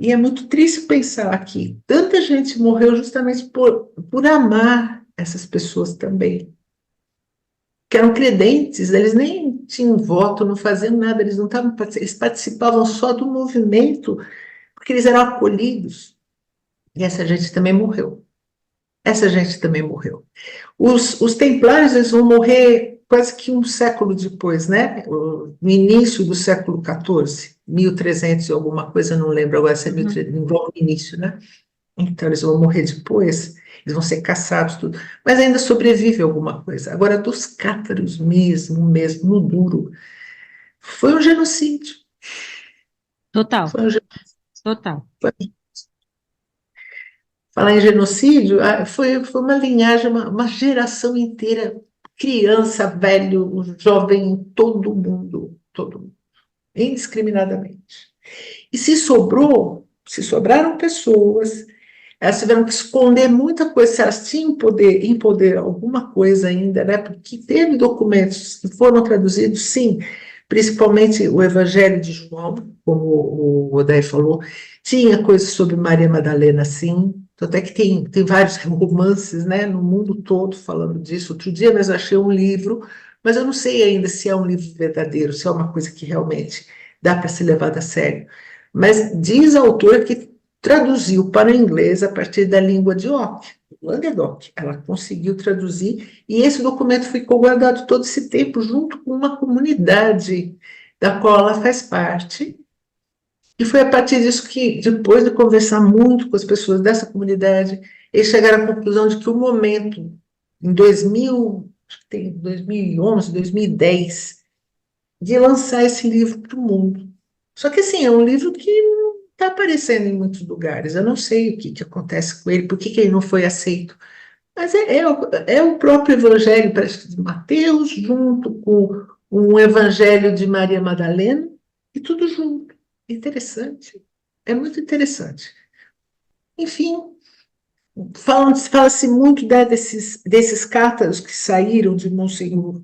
E é muito triste pensar que tanta gente morreu justamente por amar essas pessoas também, que eram credentes, eles nem tinham voto, não faziam nada, eles não estavam, eles participavam só do movimento, porque eles eram acolhidos. E essa gente também morreu. Essa gente também morreu. Os templários, eles vão morrer quase que um século depois, né? No início do século XIV, 1300 e alguma coisa, não lembro agora se é 1300, no início, né? Então, eles vão morrer depois, eles vão ser caçados, tudo. Mas ainda sobrevive alguma coisa. Agora, dos cátaros mesmo, no duro, foi um genocídio. Total, Foi um total. Falar em genocídio, foi uma linhagem, uma geração inteira, criança, velho, jovem, todo mundo, indiscriminadamente. E se sobraram pessoas, elas tiveram que esconder muita coisa, se elas tinham em poder alguma coisa ainda, né? Porque teve documentos que foram traduzidos, sim, principalmente o Evangelho de João, como o Oday falou, tinha coisas sobre Maria Madalena, sim, até que tem vários romances, né, no mundo todo falando disso. Outro dia mesmo achei um livro, mas eu não sei ainda se é um livro verdadeiro, se é uma coisa que realmente dá para ser levada a sério. Mas diz a autora que traduziu para o inglês a partir da língua de Oc, Languedoc. Ela conseguiu traduzir, e esse documento ficou guardado todo esse tempo junto com uma comunidade da qual ela faz parte. E foi a partir disso que, depois de conversar muito com as pessoas dessa comunidade, eles chegaram à conclusão de que o momento, em 2000, acho que tem 2011, 2010, de lançar esse livro para o mundo. Só que, assim, é um livro que não está aparecendo em muitos lugares. Eu não sei o que acontece com ele, por que ele não foi aceito. Mas é o próprio Evangelho, parece que de Mateus, junto com o Evangelho de Maria Madalena, e tudo junto. Interessante. É muito interessante. Enfim, fala-se muito, né, desses cátaros que saíram de Monsenhor.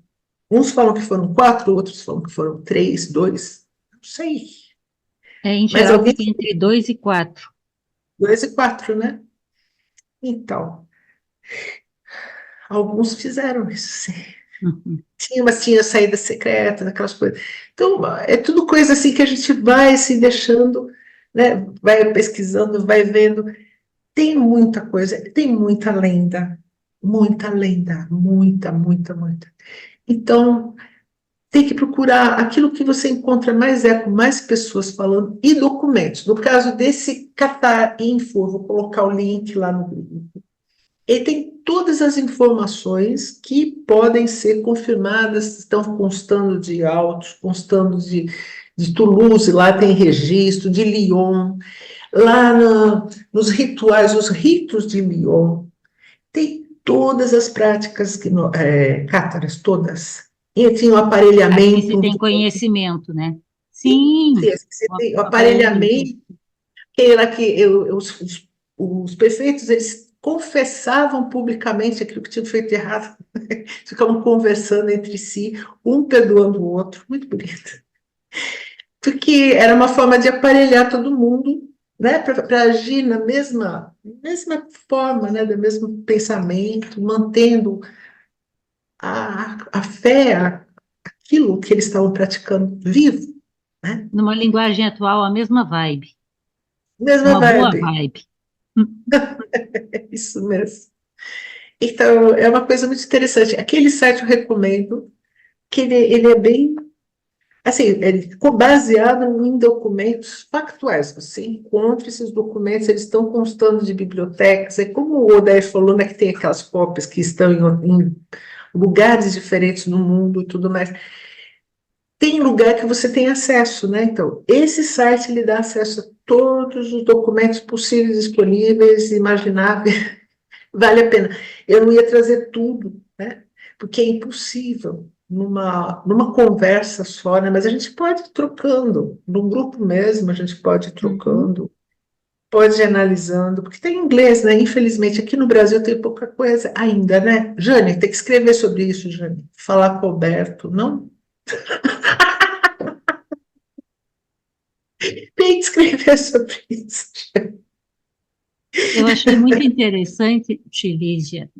Uns falam que foram 4, outros falam que foram 3, 2, não sei. Em Mas geral, alguém fica entre 2 e 4. 2 e 4, né? Então, alguns fizeram isso, sim. Tinha saída secreta, aquelas coisas. Então, é tudo coisa assim que a gente vai se deixando, né? Vai pesquisando, vai vendo. Tem muita coisa, tem muita lenda, muita, muita. Então, tem que procurar aquilo que você encontra mais eco, mais pessoas falando, e documentos. No caso desse Catar Info, eu vou colocar o link lá no grupo. Ele tem todas as informações que podem ser confirmadas, estão constando de autos, constando de Toulouse, lá tem registro, de Lyon, lá nos rituais, os ritos de Lyon, tem todas as práticas cátaras, todas. E tinha o Aqui aparelhamento, se tem conhecimento, né? Sim, você tem o aparelhamento. aparelhamento, que era que os prefeitos, eles confessavam publicamente aquilo que tinham feito errado, ficavam conversando entre si, um perdoando o outro, muito bonito. Porque era uma forma de aparelhar todo mundo, né, para agir na mesma forma, né, do mesmo pensamento, mantendo a fé, aquilo que eles estavam praticando vivo, né? Numa linguagem atual, a mesma vibe, Mesma uma boa vibe, vibe. é isso mesmo. Então, é uma coisa muito interessante. Aquele site eu recomendo, que ele é bem, assim, ele ficou baseado em documentos factuais. Você encontra esses documentos, eles estão constando de bibliotecas. É como o Odair falou, né, que tem aquelas cópias que estão em lugares diferentes no mundo e tudo mais. Tem lugar que você tem acesso, né? Então, esse site lhe dá acesso a todos os documentos possíveis, disponíveis, imagináveis. Vale a pena. Eu não ia trazer tudo, né? Porque é impossível numa conversa só, né? Mas a gente pode ir trocando, no grupo mesmo, a gente pode ir Uhum. trocando, pode ir analisando, porque tem inglês, né? Infelizmente, aqui no Brasil tem pouca coisa ainda, né? Jane, tem que escrever sobre isso, Jane. Falar com o Alberto, não? Tem que escrever sobre isso. Eu achei muito interessante, Lígia,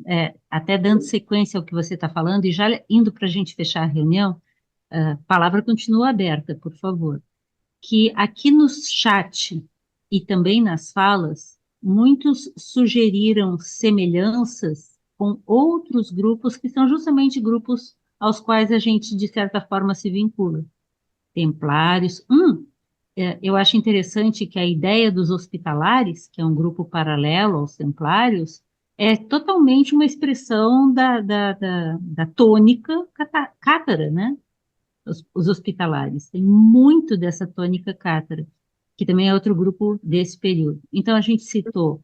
até dando sequência ao que você está falando, e já indo para a gente fechar a reunião, a palavra continua aberta, por favor. Que aqui no chat e também nas falas, muitos sugeriram semelhanças com outros grupos que são justamente grupos aos quais a gente, de certa forma, se vincula. Templários. Eu acho interessante que a ideia dos hospitalares, que é um grupo paralelo aos templários, é totalmente uma expressão da tônica cátara, né? Os hospitalares. Tem muito dessa tônica cátara, que também é outro grupo desse período. Então, a gente citou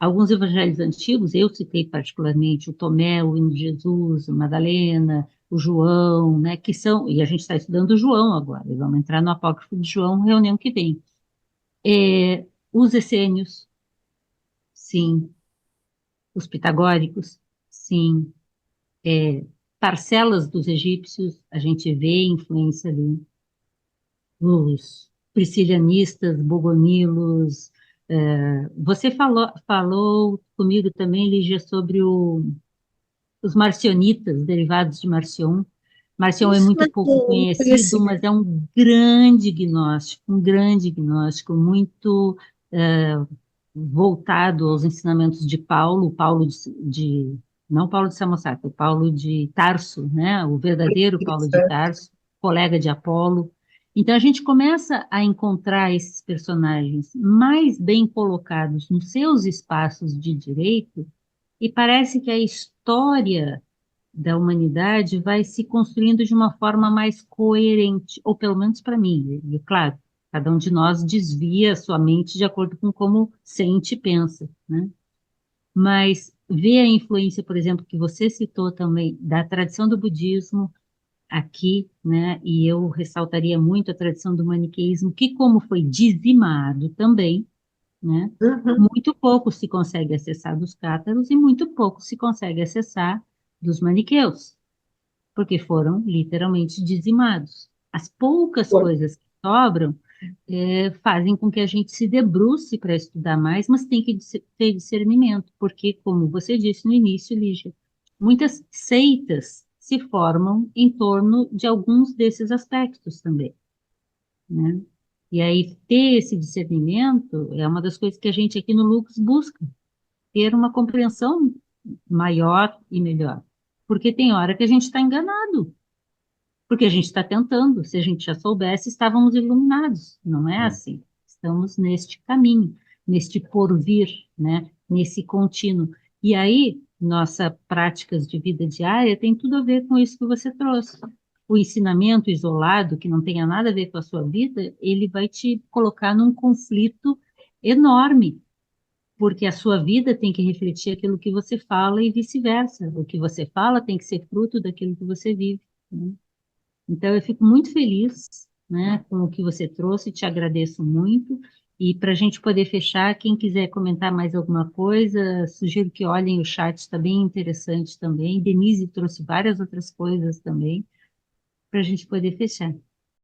alguns evangelhos antigos, eu citei particularmente o Tomé, o Hino de Jesus, a Madalena, o João, né, que são, e a gente está estudando o João agora, e vamos entrar no Apócrifo de João, reunião que vem. Os essênios, sim. Os pitagóricos, sim. Parcelas dos egípcios, a gente vê influência ali. Os priscilianistas, bogonilos. Você falou comigo também, Lígia, sobre os marcionitas, derivados de Marcion. Marcion é Isso muito é pouco um conhecido, mas conhecimento. é um grande gnóstico, muito voltado aos ensinamentos de Paulo, não Paulo de Samosata, o Paulo de Tarso, né? O verdadeiro Paulo de Tarso, colega de Apolo. Então a gente começa a encontrar esses personagens mais bem colocados nos seus espaços de direito, e parece que a história da humanidade vai se construindo de uma forma mais coerente, ou pelo menos para mim. E claro, cada um de nós desvia a sua mente de acordo com como sente e pensa, né? Mas ver a influência, por exemplo, que você citou também, da tradição do budismo aqui, né? E eu ressaltaria muito a tradição do maniqueísmo, que como foi dizimado também, né? Uhum. Muito pouco se consegue acessar dos cátaros e muito pouco se consegue acessar dos maniqueus, porque foram literalmente dizimados. As poucas Bom, coisas que sobram fazem com que a gente se debruce para estudar mais, mas tem que ter discernimento, porque, como você disse no início, Lígia, muitas seitas se formam em torno de alguns desses aspectos também, né? E aí, ter esse discernimento é uma das coisas que a gente aqui no Lux busca, ter uma compreensão maior e melhor. Porque tem hora que a gente está enganado, porque a gente está tentando. Se a gente já soubesse, estávamos iluminados. Não é assim. Estamos neste caminho, neste porvir, né? Nesse contínuo. E aí, nossa práticas de vida diária tem tudo a ver com isso que você trouxe. O ensinamento isolado, que não tenha nada a ver com a sua vida, ele vai te colocar num conflito enorme, porque a sua vida tem que refletir aquilo que você fala e vice-versa. O que você fala tem que ser fruto daquilo que você vive, né? Então, eu fico muito feliz, né, com o que você trouxe, te agradeço muito, E para a gente poder fechar, quem quiser comentar mais alguma coisa, sugiro que olhem o chat, está bem interessante também. Denise trouxe várias outras coisas também, para a gente poder fechar.